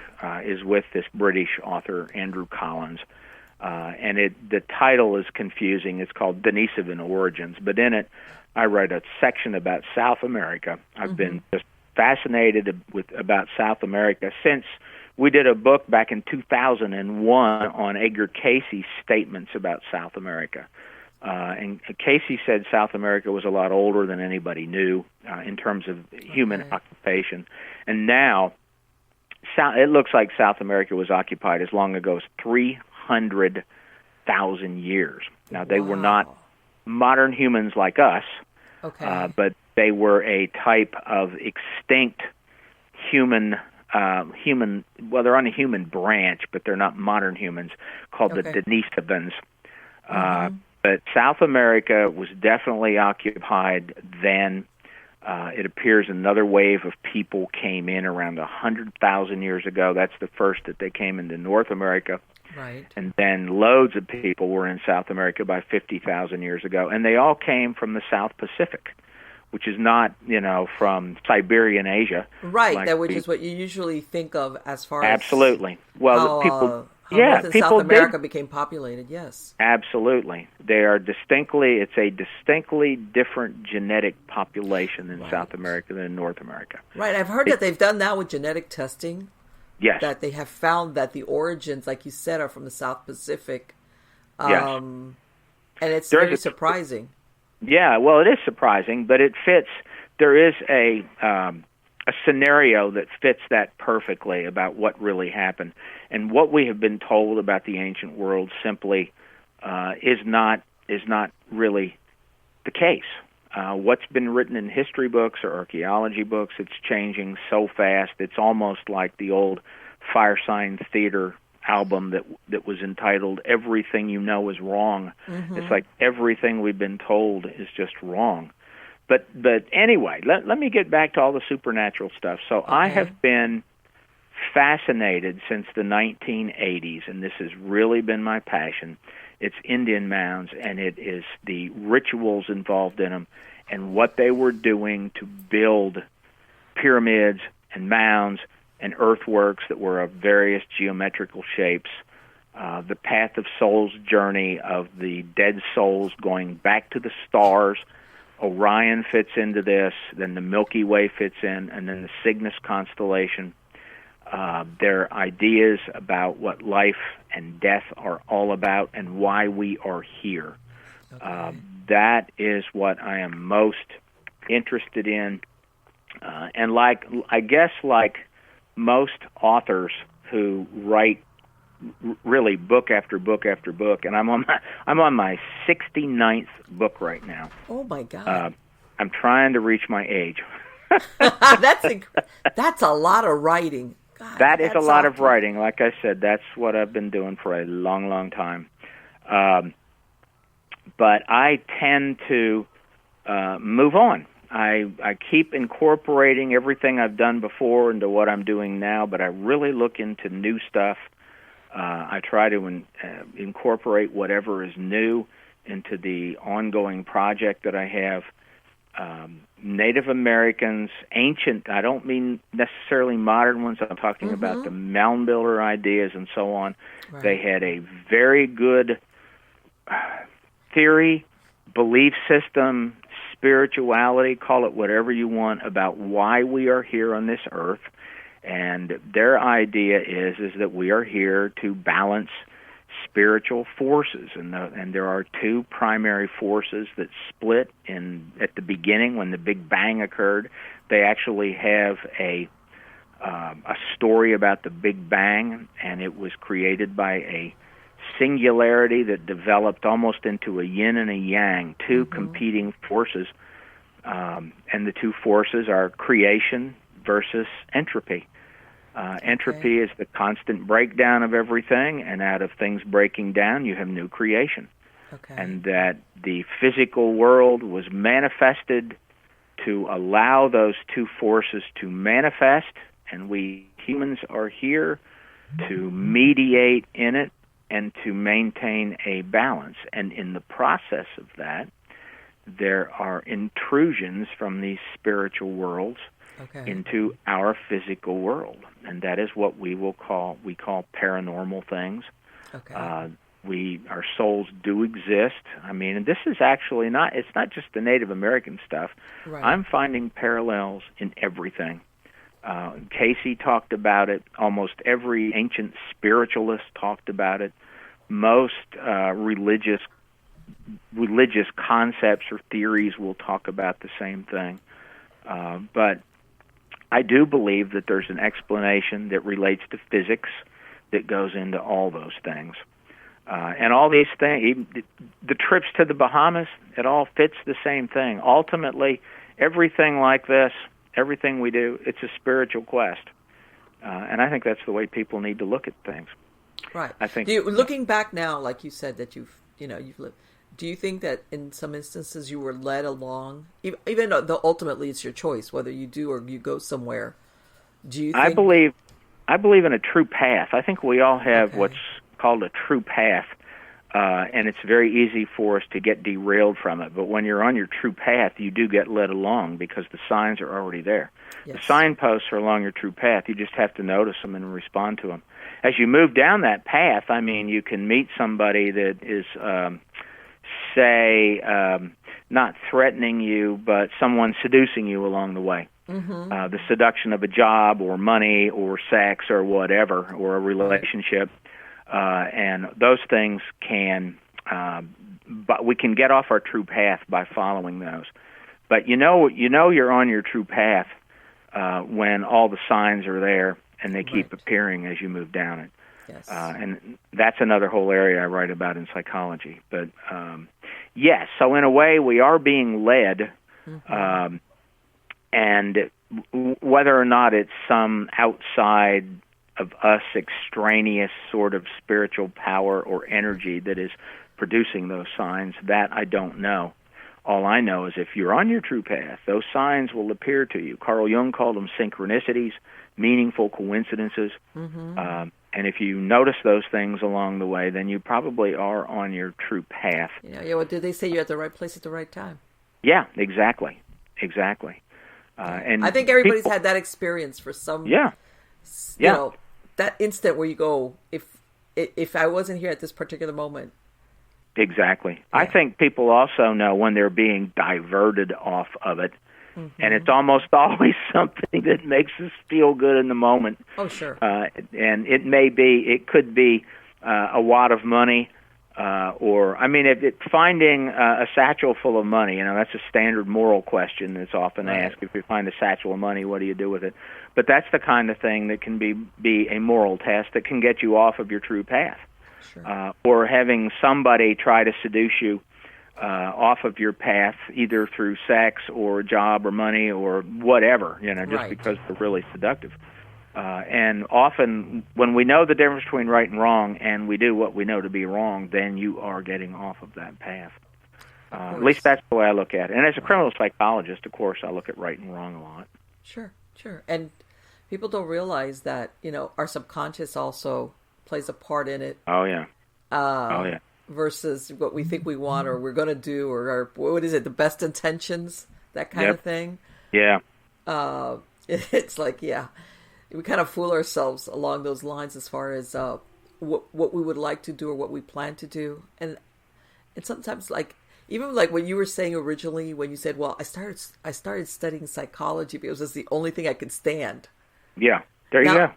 is with this British author, Andrew Collins, and the title is confusing. It's called Denisovan Origins, but in it I write a section about South America. I've been just fascinated about South America since we did a book back in 2001 on Edgar Cayce's statements about South America. And Cayce said South America was a lot older than anybody knew in terms of human occupation. And now it looks like South America was occupied as long ago as 300,000 years. Now, they were not modern humans like us, but they were a type of extinct human, well, they're on a human branch, but they're not modern humans, called the Denisovans. But South America was definitely occupied then. It appears another wave of people came in around 100,000 years ago. That's the first that they came into North America. Right. And then loads of people were in South America by 50,000 years ago. And they all came from the South Pacific, which is not, from Siberian Asia. Right, which is what you usually think of as far as... Absolutely. Well, North and South America became populated, yes. Absolutely. It's a distinctly different genetic population in South America than in North America. Right, I've heard that they've done that with genetic testing. Yes. That they have found that the origins, like you said, are from the South Pacific. Yes. And it's very surprising. Yeah, well, it is surprising, but it fits. There is a a scenario that fits that perfectly about what really happened. And what we have been told about the ancient world simply is not really the case. What's been written in history books or archaeology books, it's changing so fast. It's almost like the old Firesign Theater album that was entitled "Everything You Know Is Wrong." Mm-hmm. It's like everything we've been told is just wrong. But anyway, let me get back to all the supernatural stuff. So okay. I have been fascinated since the 1980s, and this has really been my passion. It's Indian mounds, and it is the rituals involved in them and what they were doing to build pyramids and mounds and earthworks that were of various geometrical shapes. The Path of Souls journey of the dead souls going back to the stars. Orion fits into this, then the Milky Way fits in, and then the Cygnus constellation. Their ideas about what life and death are all about and why we are here. Okay. That is what I am most interested in. And I guess like most authors who write really book after book after book, and I'm on my 69th book right now. Oh my God! I'm trying to reach my age. That's a lot of writing. God, that is a lot of writing. Like I said, that's what I've been doing for a long, long time. But I tend to move on. I keep incorporating everything I've done before into what I'm doing now, but I really look into new stuff. I try to incorporate whatever is new into the ongoing project that I have. Native Americans, ancient, I don't mean necessarily modern ones. I'm talking about the mound builder ideas and so on. Right. They had a very good theory, belief system, spirituality, call it whatever you want, about why we are here on this earth. And their idea is that we are here to balance spiritual forces, and there are two primary forces that split at the beginning when the Big Bang occurred. They actually have a story about the Big Bang, and it was created by a singularity that developed almost into a yin and a yang, two competing forces, and the two forces are creation versus entropy. Entropy is the constant breakdown of everything, and out of things breaking down, you have new creation. Okay. And that the physical world was manifested to allow those two forces to manifest, and we humans are here to mediate in it and to maintain a balance. And in the process of that, there are intrusions from these spiritual worlds into our physical world, and that is what we call paranormal things. Okay. Our souls do exist. I mean, and this is actually it's not just the Native American stuff. Right. I'm finding parallels in everything. Cayce talked about it. Almost every ancient spiritualist talked about it. Most religious concepts or theories will talk about the same thing. But I do believe that there's an explanation that relates to physics that goes into all those things. And all these things, the trips to the Bahamas, it all fits the same thing. Ultimately, everything like this, everything we do, it's a spiritual quest. And I think that's the way people need to look at things. Right. I think looking back now, like you said, that you've lived. Do you think that in some instances you were led along, even though ultimately it's your choice whether you do or you go somewhere? Do you think... I believe in a true path. I think we all have what's called a true path, and it's very easy for us to get derailed from it. But when you're on your true path, you do get led along because the signs are already there. Yes. The signposts are along your true path. You just have to notice them and respond to them. As you move down that path, I mean, you can meet somebody that is... not threatening you, but someone seducing you along the way. The seduction of a job or money or sex or whatever, or a relationship. And those things but we can get off our true path by following those. But you know you're on your true path when all the signs are there and they keep appearing as you move down it. Yes. And that's another whole area I write about in psychology. But yes, so in a way we are being led, and whether or not it's some outside of us extraneous sort of spiritual power or energy that is producing those signs, that I don't know. All I know is if you're on your true path, those signs will appear to you. Carl Jung called them synchronicities, meaningful coincidences. And if you notice those things along the way, then you probably are on your true path. Yeah. What did they say? You're at the right place at the right time. Yeah, exactly. And I think everybody's had that experience for some. Yeah. You know, that instant where you go, if I wasn't here at this particular moment. Exactly. Yeah. I think people also know when they're being diverted off of it. And it's almost always something that makes us feel good in the moment. Oh, sure. And it could be a wad of money, finding a satchel full of money, that's a standard moral question that's often asked. If you find a satchel of money, what do you do with it? But that's the kind of thing that can be a moral test that can get you off of your true path. Sure. Or having somebody try to seduce you off of your path, either through sex or job or money or whatever, just because they're really seductive. And often when we know the difference between right and wrong and we do what we know to be wrong, then you are getting off of that path. At least that's the way I look at it. And as a criminal psychologist, of course, I look at right and wrong a lot. Sure. And people don't realize that, our subconscious also plays a part in it. Oh, yeah. Versus what we think we want or we're going to do or what is it, the best intentions, that kind of thing. Yeah. It's like, we kind of fool ourselves along those lines as far as what we would like to do or what we plan to do. And sometimes, even when you were saying originally, when you said, well, I started studying psychology because it's the only thing I could stand. Yeah, there you go.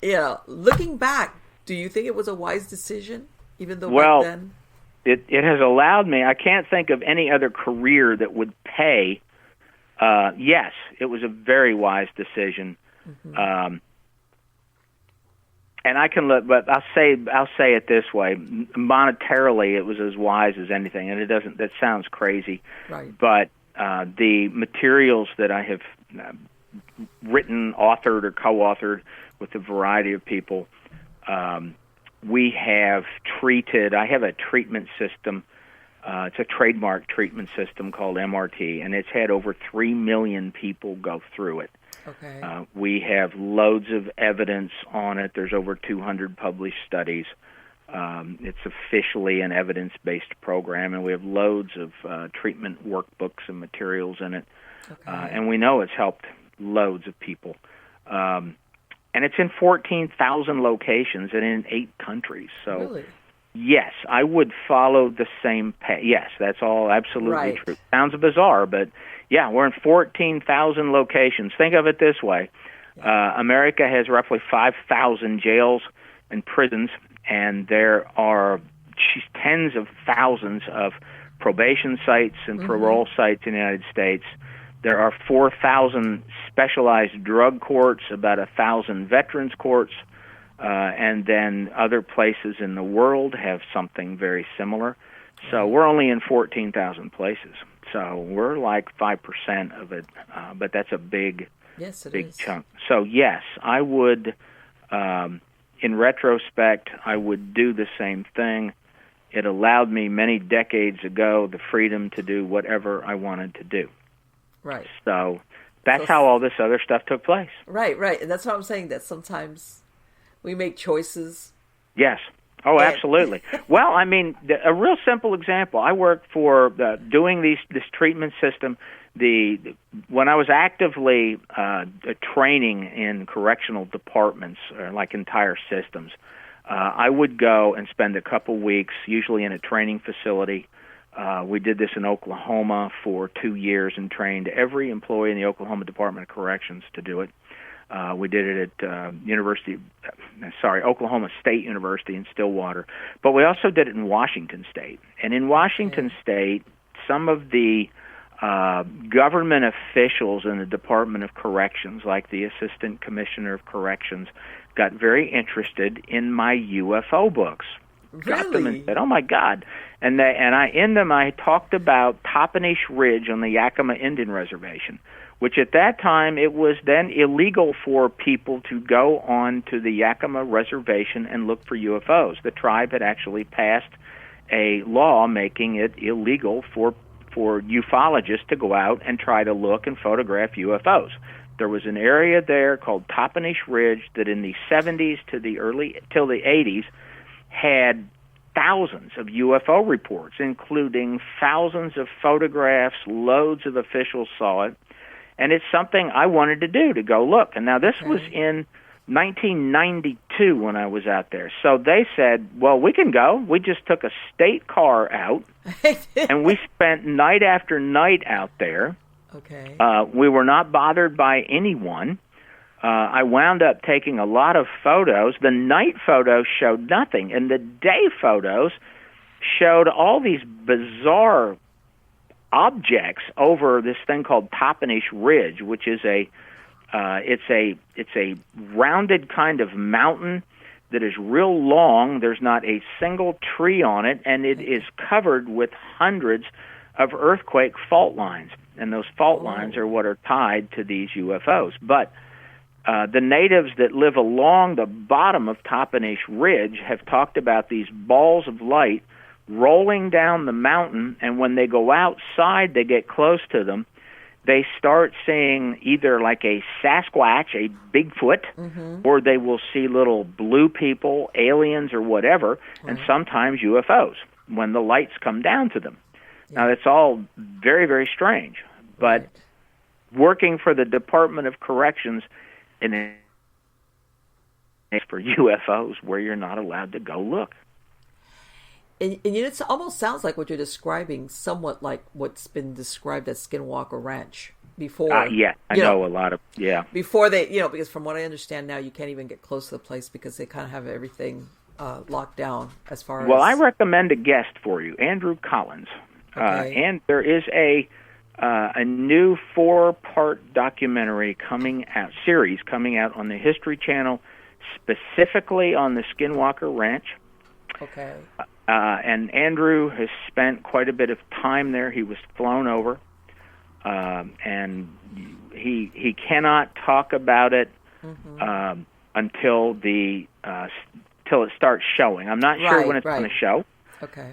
Yeah, looking back, do you think it was a wise decision, even though back then? It has allowed me, I can't think of any other career that would pay. Yes, it was a very wise decision. And I can look, but I'll say it this way: monetarily, it was as wise as anything. And that sounds crazy, right? But the materials that I have written, authored, or co-authored with a variety of people, we have treated. I have a treatment system. It's a trademark treatment system called MRT, and it's had over 3 million people go through it. Okay. We have loads of evidence on it. There's over 200 published studies. It's officially an evidence-based program, and we have loads of treatment workbooks and materials in it. Okay. And we know it's helped loads of people. And it's in 14,000 locations and in 8 countries. So, really? Yes, I would follow the same path. Yes, that's all absolutely true. Sounds bizarre, but yeah, we're in 14,000 locations. Think of it this way. America has roughly 5,000 jails and prisons, and there are tens of thousands of probation sites and parole sites in the United States. There are 4,000 specialized drug courts, about 1,000 veterans courts, and then other places in the world have something very similar. So we're only in 14,000 places. So we're like 5% of it, but that's a big chunk. So yes, I would, in retrospect, I would do the same thing. It allowed me many decades ago the freedom to do whatever I wanted to do. Right. So that's how all this other stuff took place. Right. And that's what I'm saying, that sometimes we make choices. Yes. Oh, absolutely. Well, I mean, a real simple example. I worked for doing this treatment system. When I was actively training in correctional departments, like entire systems, I would go and spend a couple weeks, usually in a training facility. We did this in Oklahoma for 2 years and trained every employee in the Oklahoma Department of Corrections to do it. We did it at Oklahoma State University in Stillwater. But we also did it in Washington State. And in Washington State, some of the government officials in the Department of Corrections, like the Assistant Commissioner of Corrections, got very interested in my UFO books. Got them and said, "Oh my God!" And in them I talked about Toppenish Ridge on the Yakima Indian Reservation, which at that time it was then illegal for people to go on to the Yakima Reservation and look for UFOs. The tribe had actually passed a law making it illegal for ufologists to go out and try to look and photograph UFOs. There was an area there called Toppenish Ridge that in the 70s till the 80s had thousands of UFO reports, including thousands of photographs. Loads of officials saw it, and it's something I wanted to do, to go look. And now this was in 1992 when I was out there. So they said, well, we can go. We just took a state car out, and we spent night after night out there. Okay. We were not bothered by anyone. I wound up taking a lot of photos. The night photos showed nothing, and the day photos showed all these bizarre objects over this thing called Toppenish Ridge, which is it's a rounded kind of mountain that is real long. There's not a single tree on it, and it is covered with hundreds of earthquake fault lines, and those fault lines are what are tied to these UFOs. But the natives that live along the bottom of Toppenish Ridge have talked about these balls of light rolling down the mountain, and when they go outside, they get close to them, they start seeing either like a Sasquatch, a Bigfoot, or they will see little blue people, aliens, or whatever, and sometimes UFOs when the lights come down to them. Now, that's all very, very strange, but working for the Department of Corrections in for UFOs where you're not allowed to go look. And it almost sounds like what you're describing, somewhat like what's been described as Skinwalker Ranch before. I know a lot of, Before they, because from what I understand now, you can't even get close to the place because they kind of have everything locked down as far as... Well, I recommend a guest for you, Andrew Collins. And there is a new 4-part documentary series coming out on the History Channel, specifically on the Skinwalker Ranch. Okay. And Andrew has spent quite a bit of time there. He was flown over, and he cannot talk about it until it starts showing. I'm not sure when it's going to show. Okay.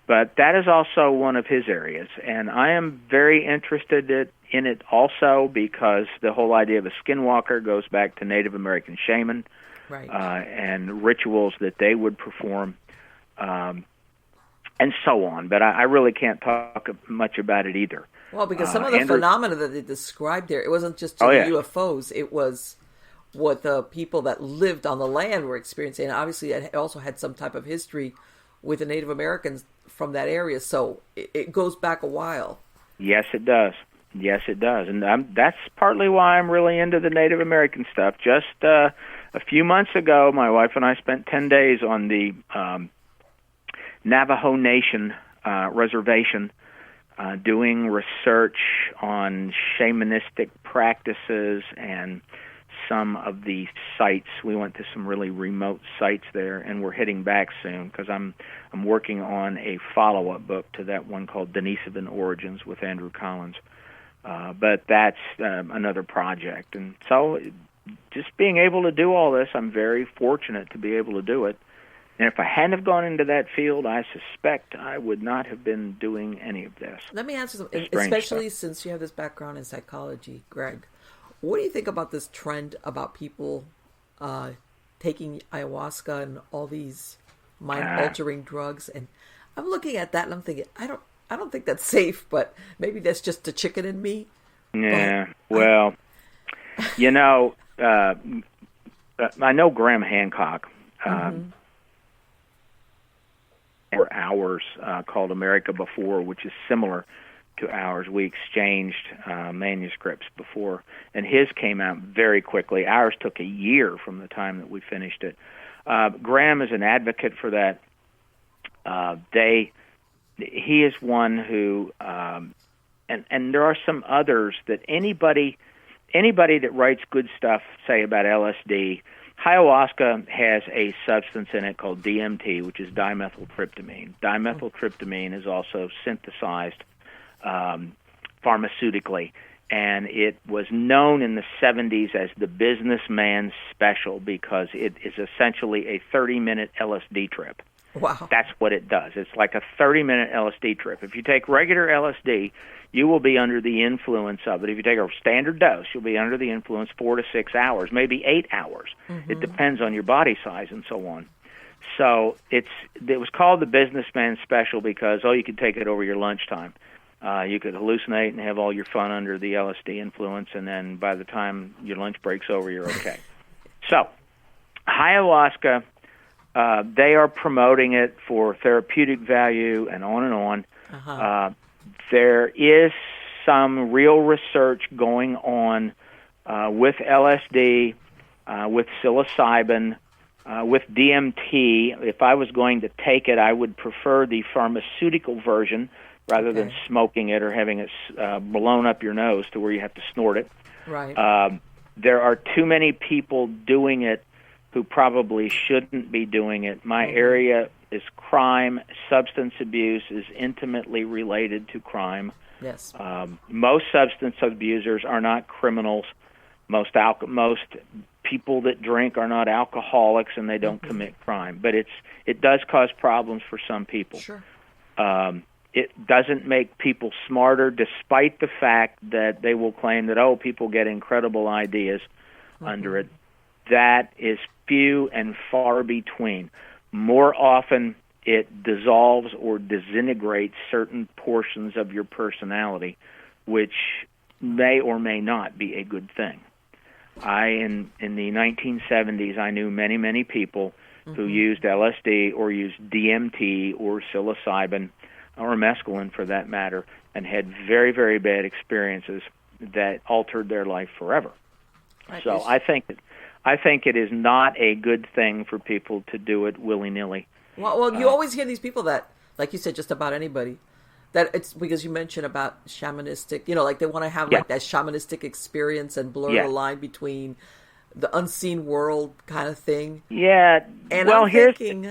But that is also one of his areas, and I am very interested in it also because the whole idea of a skinwalker goes back to Native American shaman and rituals that they would perform, and so on. But I really can't talk much about it either. Well, because some of the phenomena that they described there, it wasn't just the UFOs, it was what the people that lived on the land were experiencing. And obviously it also had some type of history with the Native Americans from that area, so it goes back a while. Yes, it does. Yes, it does. And that's partly why I'm really into the Native American stuff. Just a few months ago, my wife and I spent 10 days on the Navajo Nation reservation doing research on shamanistic practices and some of the sites. We went to some really remote sites there, and we're heading back soon because I'm working on a follow-up book to that one called Denisovan Origins with Andrew Collins. But that's another project. And so just being able to do all this, I'm very fortunate to be able to do it. And if I hadn't have gone into that field, I suspect I would not have been doing any of this. Let me answer something, especially since you have this background in psychology, Greg. What do you think about this trend about people taking ayahuasca and all these mind-altering drugs? And I'm looking at that and I'm thinking, I don't think that's safe, but maybe that's just the chicken in me. Yeah, I know Graham Hancock. For ours called America Before, which is similar to ours. We exchanged manuscripts before, and his came out very quickly. Ours took a year from the time that we finished it. Graham is an advocate for that. He is one who and there are some others that anybody that writes good stuff, say about LSD, ayahuasca has a substance in it called DMT, which is dimethyltryptamine. Dimethyltryptamine is also synthesized pharmaceutically, and it was known in the 70s as the businessman's special because it is essentially a 30-minute LSD trip. Wow. That's what it does. It's like a 30-minute LSD trip. If you take regular LSD, you will be under the influence of it. If you take a standard dose, you'll be under the influence 4 to 6 hours, maybe 8 hours. Mm-hmm. It depends on your body size and so on. So it was called the businessman special because, you could take it over your lunchtime. You could hallucinate and have all your fun under the LSD influence, and then by the time your lunch break's over, you're okay. So ayahuasca, they are promoting it for therapeutic value and on and on. Uh-huh. There is some real research going on with LSD, with psilocybin, with DMT. If I was going to take it, I would prefer the pharmaceutical version rather than smoking it or having it blown up your nose to where you have to snort it. Right. There are too many people doing it who probably shouldn't be doing it. My area is crime. Substance abuse is intimately related to crime. Yes. Most substance abusers are not criminals. Most people that drink are not alcoholics, and they don't commit crime. But it does cause problems for some people. Sure. It doesn't make people smarter, despite the fact that they will claim that, people get incredible ideas under it. That is few and far between. More often, it dissolves or disintegrates certain portions of your personality, which may or may not be a good thing. In the 1970s, I knew many, many people who used LSD or used DMT or psilocybin or mescaline, for that matter, and had very, very bad experiences that altered their life forever. So I think it is not a good thing for people to do it willy-nilly. Well, you always hear these people that, like you said, just about anybody, that it's because you mentioned about shamanistic, like they want to have like that shamanistic experience and blur the line between the unseen world kind of thing. Yeah. And I'm thinking,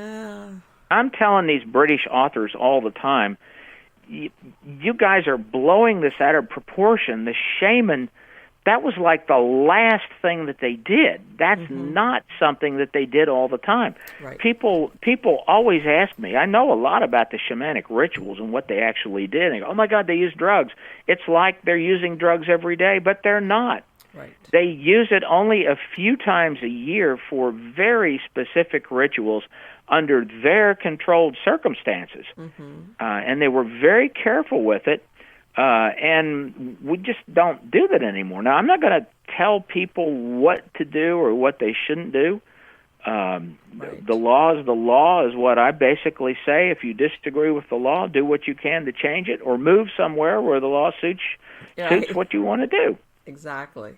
I'm telling these British authors all the time, you guys are blowing this out of proportion. The shaman, that was like the last thing that they did. That's not something that they did all the time. Right. People always ask me, I know a lot about the shamanic rituals and what they actually did. They go, oh my God, they use drugs. It's like they're using drugs every day, but they're not. Right. They use it only a few times a year for very specific rituals under their controlled circumstances. And they were very careful with it. And we just don't do that anymore. Now, I'm not going to tell people what to do or what they shouldn't do. The law is the law is what I basically say. If you disagree with the law, do what you can to change it or move somewhere where the law suits what you want to do. Exactly.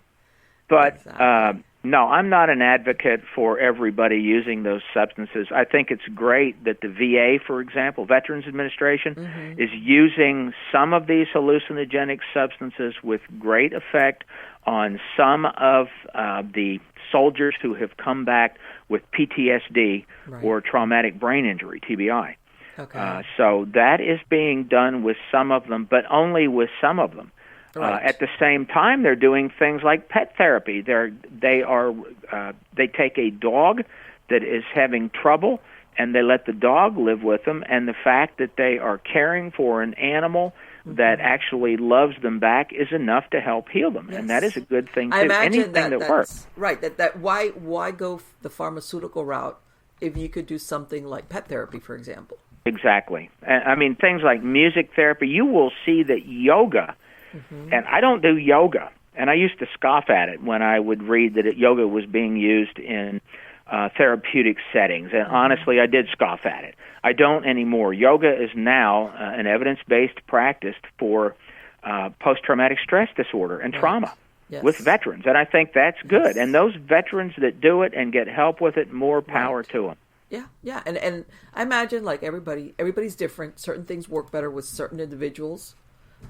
But no, I'm not an advocate for everybody using those substances. I think it's great that the VA, for example, Veterans Administration, is using some of these hallucinogenic substances with great effect on some of the soldiers who have come back with PTSD or traumatic brain injury, TBI. Okay. So that is being done with some of them, but only with some of them. Right. At the same time, they're doing things like pet therapy. They take a dog that is having trouble, and they let the dog live with them. And the fact that they are caring for an animal that actually loves them back is enough to help heal them, and that is a good thing too. I imagine anything that works. Right. That why go the pharmaceutical route if you could do something like pet therapy, for example? Exactly. I mean, things like music therapy. You will see that yoga. And I don't do yoga, and I used to scoff at it when I would read that yoga was being used in therapeutic settings, and honestly, I did scoff at it. I don't anymore. Yoga is now an evidence-based practice for post-traumatic stress disorder and trauma with veterans, and I think that's good. And those veterans that do it and get help with it, more power to them. Yeah, and I imagine like everybody's different. Certain things work better with certain individuals.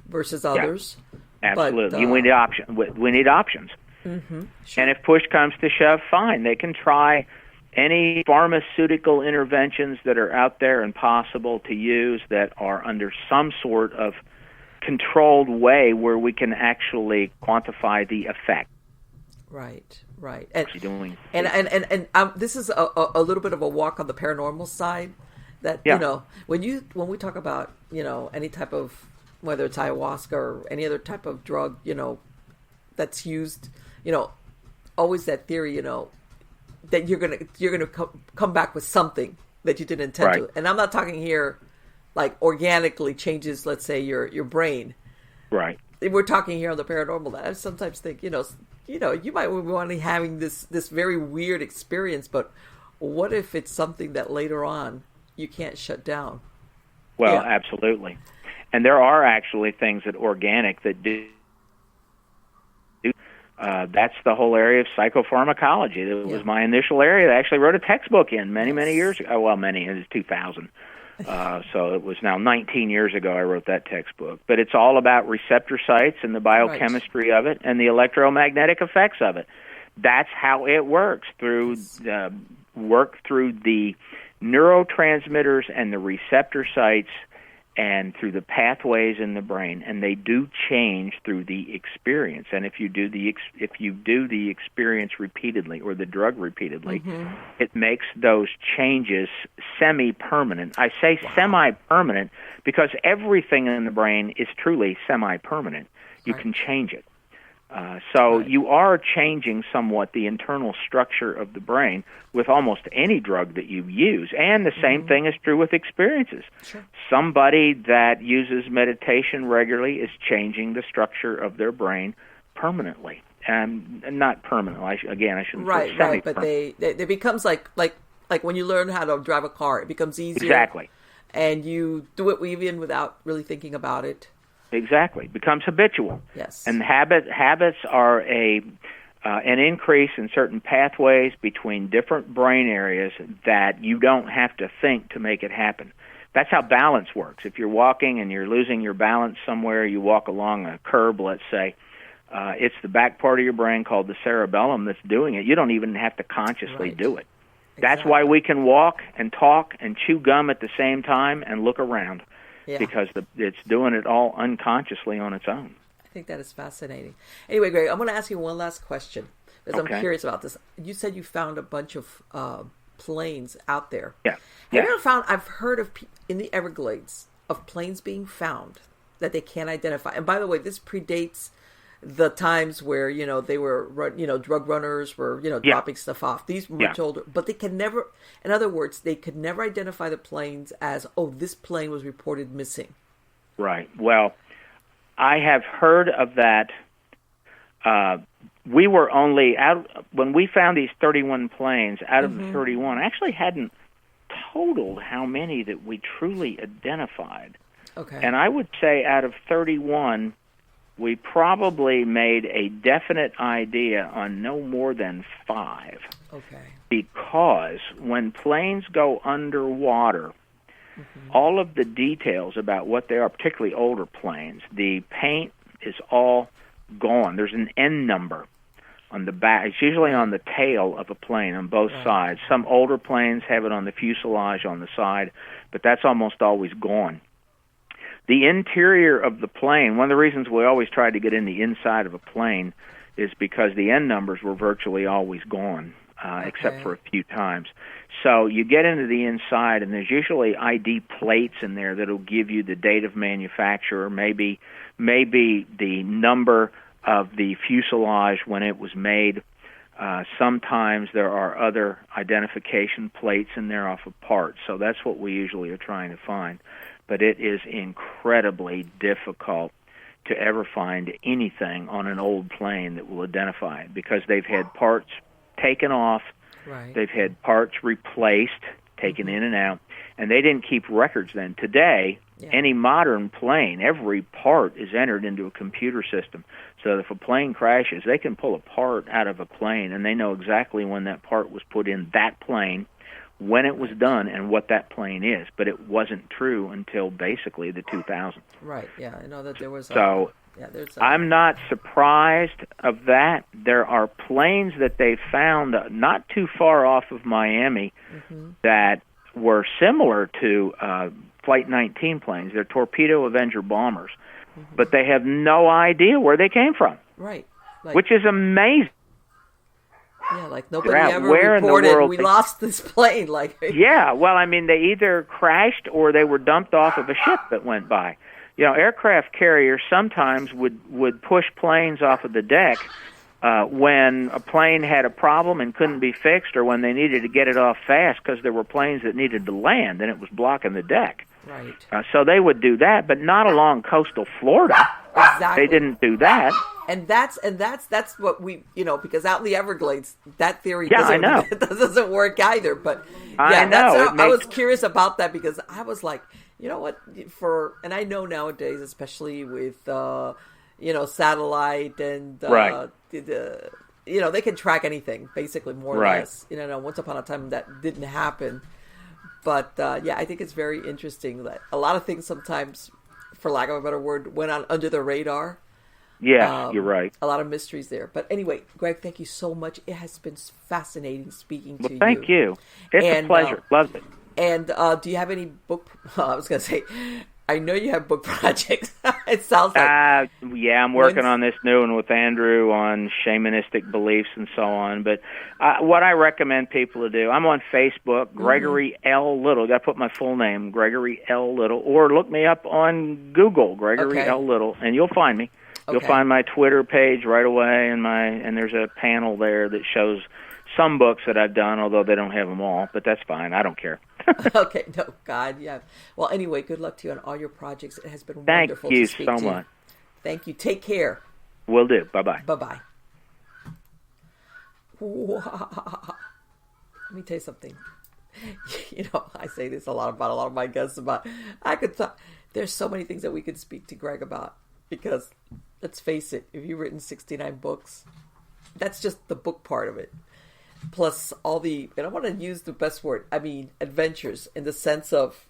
versus others. Absolutely. We need options. We need options. Mm-hmm. Sure. And if push comes to shove, fine. They can try any pharmaceutical interventions that are out there and possible to use that are under some sort of controlled way where we can actually quantify the effect. Right. And this is a little bit of a walk on the paranormal side. That when we talk about any type of, whether it's ayahuasca or any other type of drug that's used, always that theory that you're gonna come back with something that you didn't intend to. And I'm not talking here like organically changes, let's say, your brain. Right. We're talking here on the paranormal. That I sometimes think you might be only having this very weird experience, but what if it's something that later on you can't shut down? Well, absolutely. And there are actually things that organic that do. That's the whole area of psychopharmacology. It was my initial area. I actually wrote a textbook in many years ago. Well, it was 2000. So it was now 19 years ago I wrote that textbook. But it's all about receptor sites and the biochemistry of it and the electromagnetic effects of it. That's how it works, through the neurotransmitters and the receptor sites and through the pathways in the brain, and they do change through the experience. And if you do the experience repeatedly or the drug repeatedly, it makes those changes semi-permanent. I say semi-permanent because everything in the brain is truly semi-permanent. You can change it. You are changing somewhat the internal structure of the brain with almost any drug that you use. And the same thing is true with experiences. Sure. Somebody that uses meditation regularly is changing the structure of their brain permanently. And not permanently. I shouldn't say semi-permanent. Right, but it becomes like when you learn how to drive a car, it becomes easier. Exactly. And you do it even without really thinking about it. Exactly. It becomes habitual. Yes. And habits are an increase in certain pathways between different brain areas that you don't have to think to make it happen. That's how balance works. If you're walking and you're losing your balance somewhere, you walk along a curb, let's say, it's the back part of your brain called the cerebellum that's doing it. You don't even have to consciously do it. Exactly. That's why we can walk and talk and chew gum at the same time and look around. Yeah. Because it's doing it all unconsciously on its own. I think that is fascinating. Anyway, Greg, I'm going to ask you one last question because I'm curious about this. You said you found a bunch of planes out there. Yeah. Have you ever found? I've heard of in the Everglades of planes being found that they can't identify. And by the way, this predates the times where they were drug runners were dropping stuff off. These much older, but they can never. In other words, they could never identify the planes as this plane was reported missing. Right. Well, I have heard of that. We were only out when we found these 31 planes. Out of the 31, I actually hadn't totaled how many that we truly identified. Okay. And I would say out of 31. We probably made a definite idea on no more than 5. Okay. Because when planes go underwater, all of the details about what they are, particularly older planes, the paint is all gone. There's an N number on the back. It's usually on the tail of a plane on both sides. Some older planes have it on the fuselage on the side, but that's almost always gone. The interior of the plane, one of the reasons we always tried to get in the inside of a plane is because the N numbers were virtually always gone, except for a few times. So you get into the inside, and there's usually ID plates in there that'll give you the date of manufacture, maybe the number of the fuselage when it was made. Sometimes there are other identification plates in there off of parts, so that's what we usually are trying to find. But it is incredibly difficult to ever find anything on an old plane that will identify it because they've had parts taken off, they've had parts replaced, taken in and out, and they didn't keep records then. Today, any modern plane, every part is entered into a computer system. So if a plane crashes, they can pull a part out of a plane, and they know exactly when that part was put in that plane, when it was done and what that plane is, but it wasn't true until basically the 2000s. Right. Yeah, I know that there was. I'm not surprised of that. There are planes that they found not too far off of Miami that were similar to Flight 19 planes. They're Torpedo Avenger bombers, but they have no idea where they came from. Right. Which is amazing. Yeah, like nobody ever reported we lost this plane. Like, yeah, well, I mean, they either crashed or they were dumped off of a ship that went by. You know, aircraft carriers sometimes would push planes off of the deck when a plane had a problem and couldn't be fixed, or when they needed to get it off fast because there were planes that needed to land and it was blocking the deck. Right. So they would do that, but not along coastal Florida. Exactly. They didn't do that. And that's what we, because out in the Everglades, that theory doesn't work either. But yeah, I know. I was curious about that, because I was like, you know what, and I know nowadays, especially with satellite and they can track anything basically, more or less. Once upon a time that didn't happen. But I think it's very interesting that a lot of things sometimes, for lack of a better word, went on under the radar. Yes, you're right. A lot of mysteries there. But anyway, Greg, thank you so much. It has been fascinating speaking to you. Thank you. It's a pleasure. Loved it. And do you have any book? I was going to say, I know you have book projects. It sounds like. Yeah, I'm working on this new one with Andrew on shamanistic beliefs and so on. But what I recommend people to do, I'm on Facebook, Gregory L. Little. Got to put my full name, Gregory L. Little, or look me up on Google, Gregory L. Little, and you'll find me. You'll find my Twitter page right away, and there's a panel there that shows some books that I've done, although they don't have them all, but that's fine. I don't care. Okay, no, God, yeah. Well, anyway, good luck to you on all your projects. It has been wonderful to speak to you. Thank you so much. Thank you. Take care. Will do. Bye-bye. Bye-bye. Let me tell you something. I say this about a lot of my guests I could talk. There's so many things that we could speak to Greg about, because let's face it, if you've written 69 books, that's just the book part of it. Plus all and I want to use the best word, adventures, in the sense of,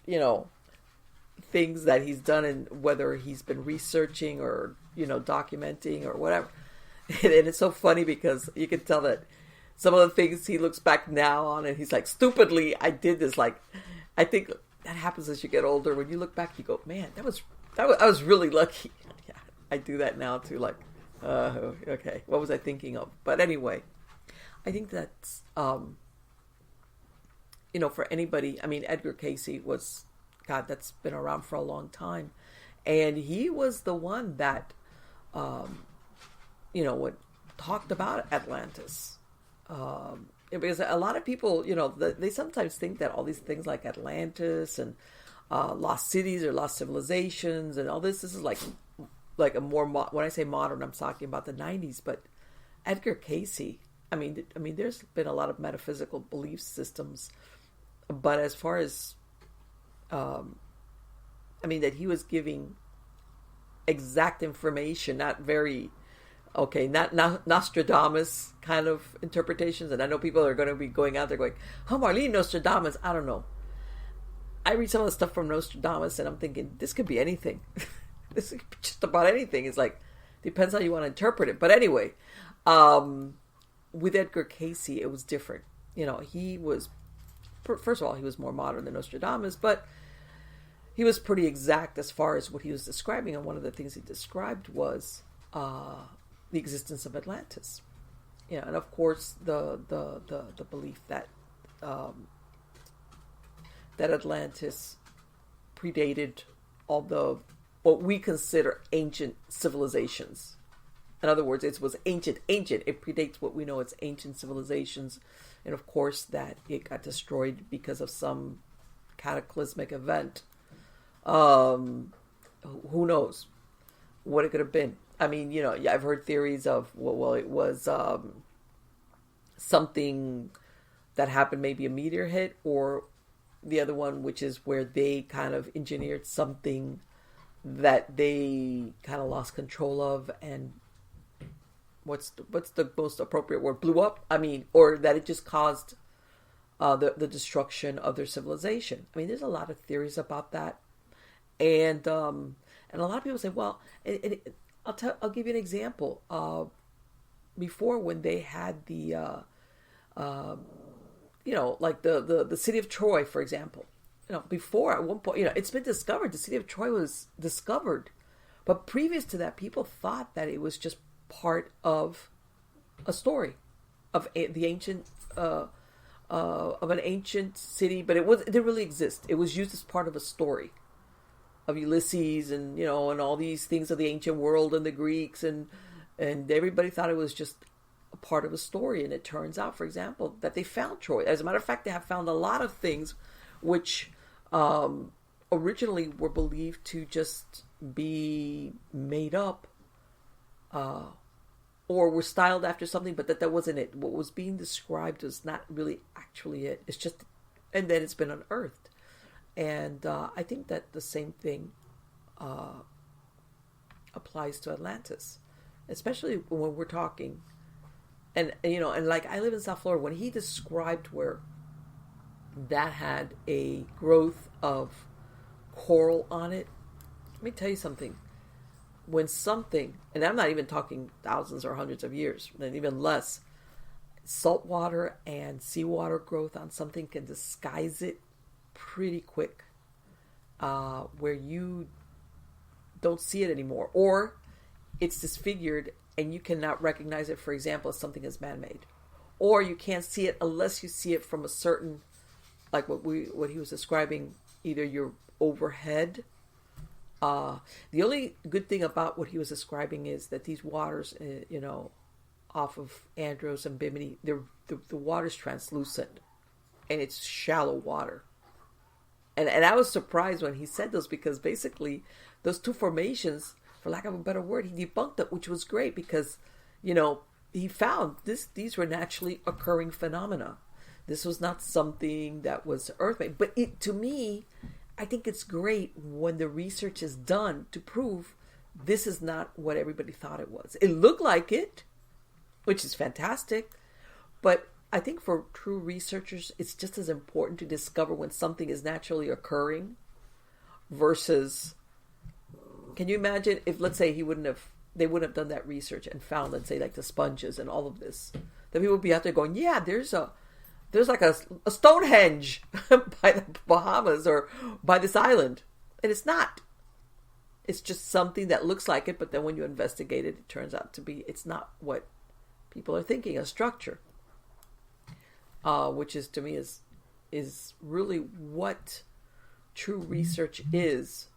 things that he's done, and whether he's been researching or, documenting or whatever. And it's so funny, because you can tell that some of the things he looks back now on, and he's like, stupidly, I did this. Like, I think that happens as you get older. When you look back, you go, man, I was really lucky. Yeah, I do that now too. Like, okay, what was I thinking of? But anyway, I think that's, for anybody, Edgar Cayce was, God, that's been around for a long time. And he was the one that, talked about Atlantis. Because a lot of people, they sometimes think that all these things like Atlantis and lost cities or lost civilizations and all this is like a more, when I say modern, I'm talking about the 90s. But Edgar Cayce, there's been a lot of metaphysical belief systems, but as far as, that he was giving exact information, not very, not Nostradamus kind of interpretations. And I know people are going to be going out there going, oh, Marlene, Nostradamus, I don't know. I read some of the stuff from Nostradamus and I'm thinking, this could be anything. This could be just about anything. It's like, depends how you want to interpret it. But anyway, with Edgar Cayce, it was different. He was, first of all, he was more modern than Nostradamus, but he was pretty exact as far as what he was describing. And one of the things he described was the existence of Atlantis. And of course, the belief that that Atlantis predated all what we consider ancient civilizations. In other words, it was ancient. It predates what we know as ancient civilizations. And of course, that it got destroyed because of some cataclysmic event. Who knows what it could have been? I've heard theories of, well, it was something that happened, maybe a meteor hit, or the other one, which is where they kind of engineered something that they kind of lost control of, and what's the most appropriate word? Blew up? Or that it just caused the destruction of their civilization. I mean, there's a lot of theories about that, and a lot of people say, well, I'll give you an example. Before, when they had the like the city of Troy, for example, before, at one point, it's been discovered. The city of Troy was discovered, but previous to that, people thought that it was just part of a story of the ancient of an ancient city, but it didn't really exist. It was used as part of a story of Ulysses and and all these things of the ancient world and the Greeks, and everybody thought it was just a part of a story. And it turns out, for example, that they found Troy. As a matter of fact, they have found a lot of things which originally were believed to just be made up or were styled after something, but that wasn't it. What was being described was not really actually it. It's just, and then it's been unearthed. And I think that the same thing applies to Atlantis, especially when we're talking. And like, I live in South Florida. When he described where that had a growth of coral on it, let me tell you something. When something, and I'm not even talking thousands or hundreds of years, and even less, saltwater and seawater growth on something can disguise it pretty quick, where you don't see it anymore, or it's disfigured and you cannot recognize it, for example, as something as man-made, or you can't see it unless you see it from a certain, like what he was describing, either you're overhead. The only good thing about what he was describing is that these waters, off of Andros and Bimini, the water's translucent, and it's shallow water. And I was surprised when he said those, because basically those two formations, for lack of a better word, he debunked it, which was great, because, he found these were naturally occurring phenomena. This was not something that was earth-made. But to me, I think it's great when the research is done to prove this is not what everybody thought it was. It looked like it, which is fantastic, but I think for true researchers, it's just as important to discover when something is naturally occurring versus, can you imagine if, let's say, they wouldn't have done that research and found, let's say, like the sponges and all of this, then people would be out there going, yeah, there's like a Stonehenge by the Bahamas or by this island. And it's not. It's just something that looks like it, but then when you investigate it, it turns out to be, it's not what people are thinking, a structure. Which is, to me, is really what true research is,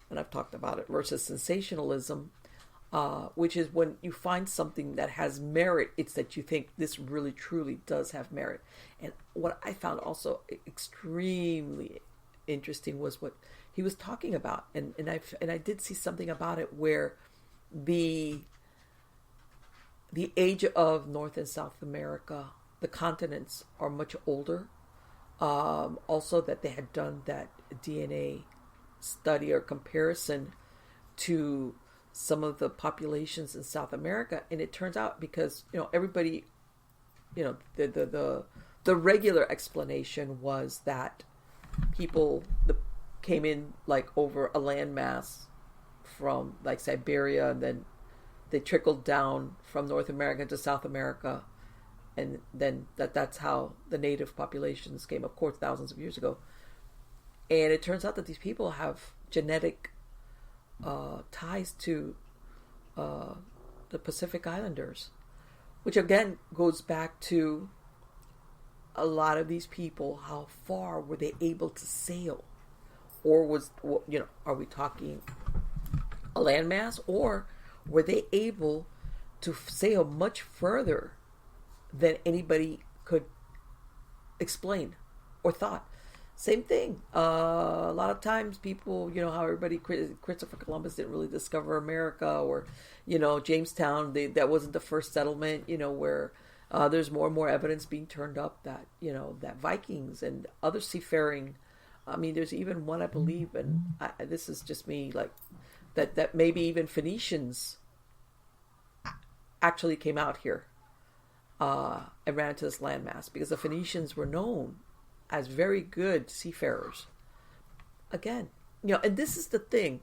and I've talked about it, versus sensationalism, which is when you find something that has merit, it's that you think this really truly does have merit. And what I found also extremely interesting was what he was talking about, and I did see something about it where the age of North and South America, the continents, are much older. Also, that they had done that DNA study or comparison to some of the populations in South America, and it turns out, because everybody, the regular explanation was that people came in like over a landmass from like Siberia, and then they trickled down from North America to South America. And then that's how the native populations came, of course, thousands of years ago. And it turns out that these people have genetic ties to the Pacific Islanders, which again goes back to a lot of these people. How far were they able to sail? Or are we talking a landmass? Or were they able to sail much further than anybody could explain or thought? Same thing. A lot of times people, how everybody, Christopher Columbus didn't really discover America, or, Jamestown, that wasn't the first settlement, where there's more and more evidence being turned up that, that Vikings and other seafaring, there's even one, I believe, and this is just me, like, that maybe even Phoenicians actually came out here and ran into this landmass, because the Phoenicians were known as very good seafarers. Again, and this is the thing,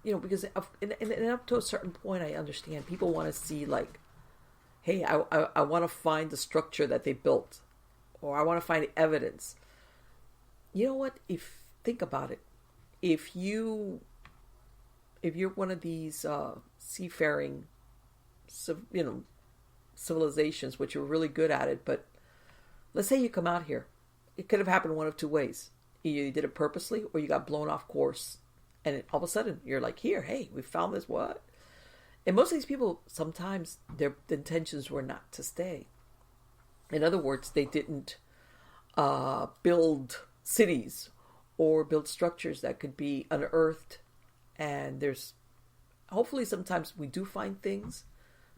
because and up to a certain point, I understand people want to see, like, hey, I want to find the structure that they built, or I want to find evidence. You know what? Think about it. If you're one of these seafaring, civilizations, which are really good at it, but let's say you come out here, it could have happened one of two ways. Either you did it purposely, or you got blown off course, and all of a sudden you're like, here, hey, we found this. What? And most of these people, sometimes their intentions were not to stay. In other words, they didn't build cities or build structures that could be unearthed. And hopefully sometimes we do find things,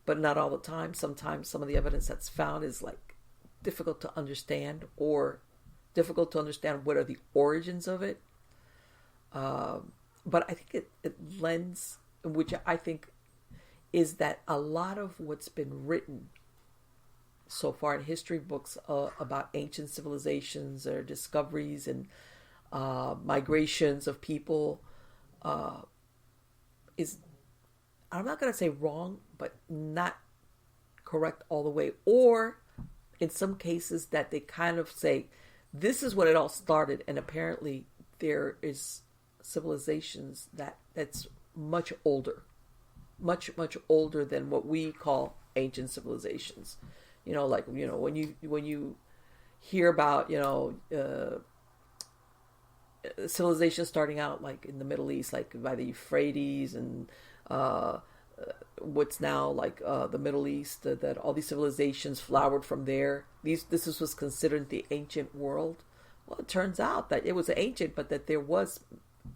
but not all the time. Sometimes some of the evidence that's found is like difficult to understand, or difficult to understand what are the origins of it. But I think it lends, which I think is that a lot of what's been written so far in history books about ancient civilizations or discoveries and migrations of people is, I'm not going to say wrong, but not correct all the way. Or in some cases that they kind of say, this is when it all started, and apparently there is civilizations that's much older, much older than what we call ancient civilizations. When you hear about civilizations starting out like in the Middle East, like by the Euphrates and what's now like the Middle East, that all these civilizations flowered from there. This was considered the ancient world. Well, it turns out that it was ancient, but that there was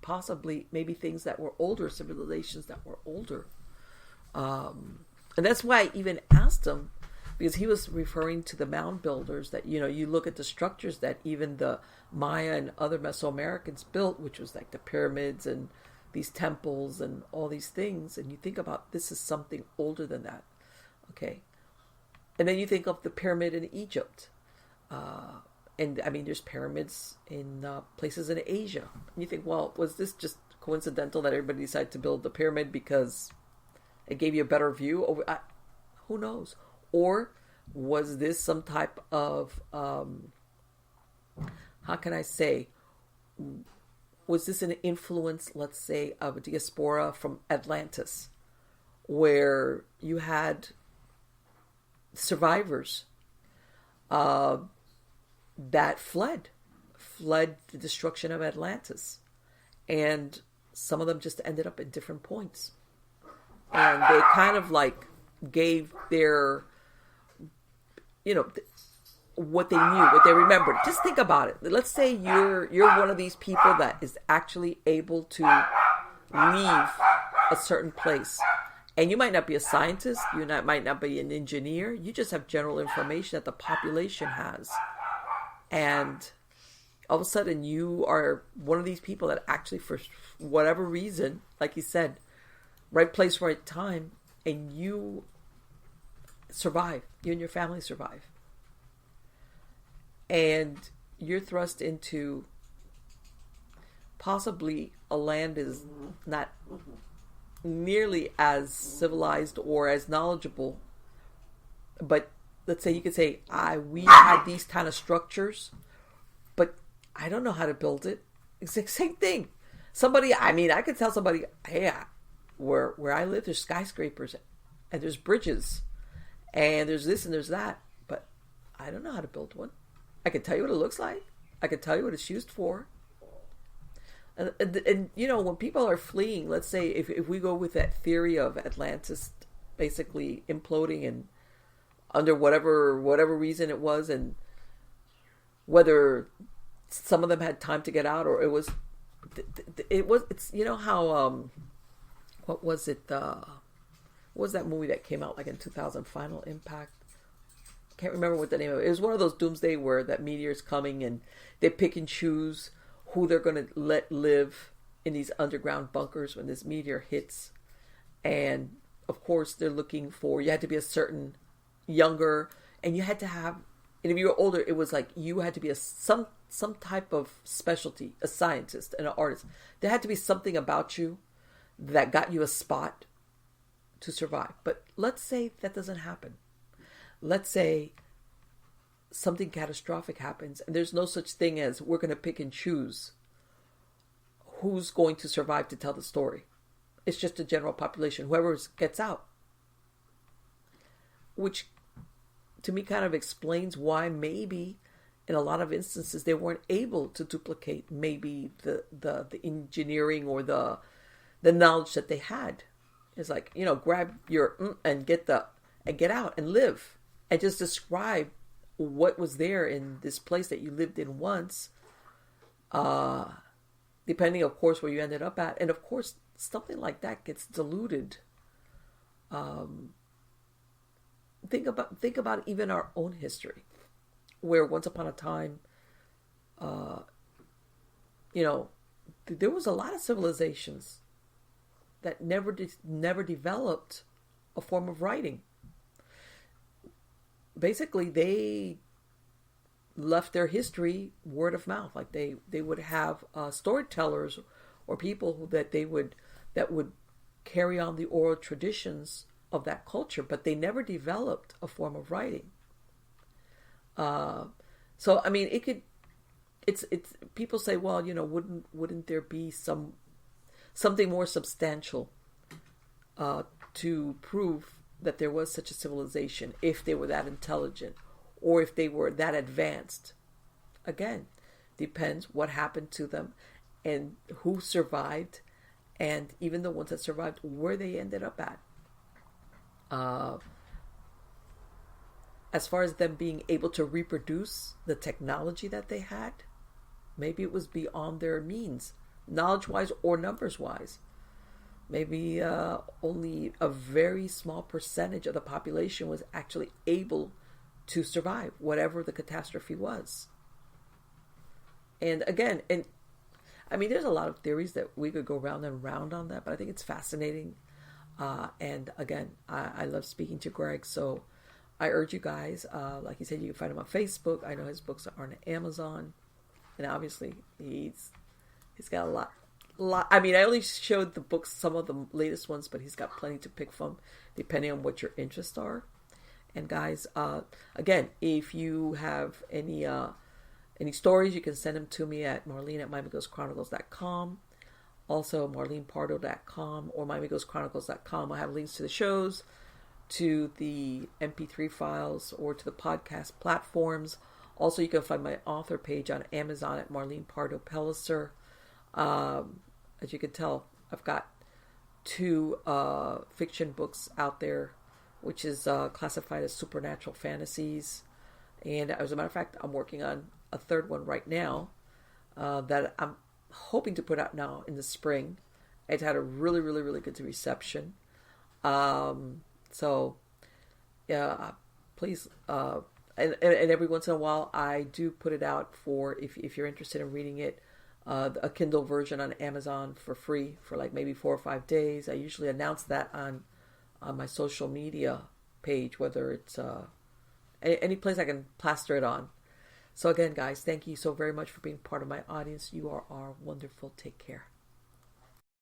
possibly maybe things that were older, civilizations that were older. And that's why I even asked him, because he was referring to the mound builders, that, you look at the structures that even the Maya and other Mesoamericans built, which was like the pyramids and these temples and all these things, and you think about, this is something older than that. Okay. And then you think of the pyramid in Egypt. And I mean, there's pyramids in places in Asia. And you think, well, was this just coincidental that everybody decided to build the pyramid because it gave you a better view? Who knows? Or was this some type of, how can I say, was this an influence, let's say, of a diaspora from Atlantis, where you had survivors that fled the destruction of Atlantis, and some of them just ended up at different points, and they kind of like gave their, what they knew, what they remembered. Just think about it. Let's say you're one of these people that is actually able to leave a certain place. And you might not be a scientist, might not be an engineer, you just have general information that the population has. And all of a sudden you are one of these people that actually, for whatever reason, like you said, right place, right time, and you survive. You and your family survive. And you're thrust into possibly a land is not nearly as civilized or as knowledgeable, but let's say you could say, we had these kind of structures, but I don't know how to build it. It's the same thing. I could tell somebody, hey, where I live, there's skyscrapers and there's bridges and there's this and there's that, but I don't know how to build one. I can tell you what it looks like. I can tell you what it's used for. And when people are fleeing, let's say if we go with that theory of Atlantis basically imploding and under whatever reason it was, and whether some of them had time to get out, or it's how what was it, what was that movie that came out like in 2000, Final Impact? Can't remember what the name of it. It was one of those doomsday where that meteor is coming and they pick and choose who they're going to let live in these underground bunkers when this meteor hits. And of course they're looking for, you had to be a certain younger, and you had to have And if you were older, it was like you had to be some type of specialty, a scientist and an artist. There had to be something about you that got you a spot to survive. But let's say that doesn't happen. Let's say something catastrophic happens and there's no such thing as we're going to pick and choose who's going to survive to tell the story. It's just a general population. Whoever gets out. Which to me kind of explains why maybe in a lot of instances they weren't able to duplicate maybe the engineering or the knowledge that they had. It's like, grab your and get out and live and just describe what was there in this place that you lived in once, depending of course where you ended up at. And of course something like that gets diluted. Think about even our own history, where once upon a time, there was a lot of civilizations that never developed a form of writing. Basically, they left their history word of mouth. Like they would have storytellers or people that would carry on the oral traditions of that culture, but they never developed a form of writing. So I mean, it's people say, well, wouldn't there be something more substantial to prove that there was such a civilization if they were that intelligent or if they were that advanced? Again, depends what happened to them and who survived, and even the ones that survived, where they ended up at. As far as them being able to reproduce the technology that they had, maybe it was beyond their means, knowledge-wise or numbers-wise. Maybe only a very small percentage of the population was actually able to survive whatever the catastrophe was. And again, I mean, there's a lot of theories that we could go round and round on that, but I think it's fascinating. And again, I love speaking to Greg, so I urge you guys, like he said, you can find him on Facebook. I know his books are on Amazon, and obviously he's got a lot. I mean, I only showed the books, some of the latest ones, but he's got plenty to pick from, depending on what your interests are. And guys, again, if you have any stories, you can send them to me at marlene@miamigoschronicles.com. Also, marlenepardo.com or miamigoschronicles.com. I have links to the shows, to the MP3 files, or to the podcast platforms. Also, you can find my author page on Amazon at Marlene Pardo Pellicer. As you can tell, I've got 2 fiction books out there, which is classified as supernatural fantasies. And as a matter of fact, I'm working on a 3rd one right now that I'm hoping to put out now in the spring. It's had a really, really, really good reception. So, yeah, please. And every once in a while, I do put it out for, if you're interested in reading it, a Kindle version on Amazon for free for like maybe 4 or 5 days. I usually announce that on my social media page, whether it's any place I can plaster it on. So again, guys, thank you so very much for being part of my audience. You are wonderful. Take care.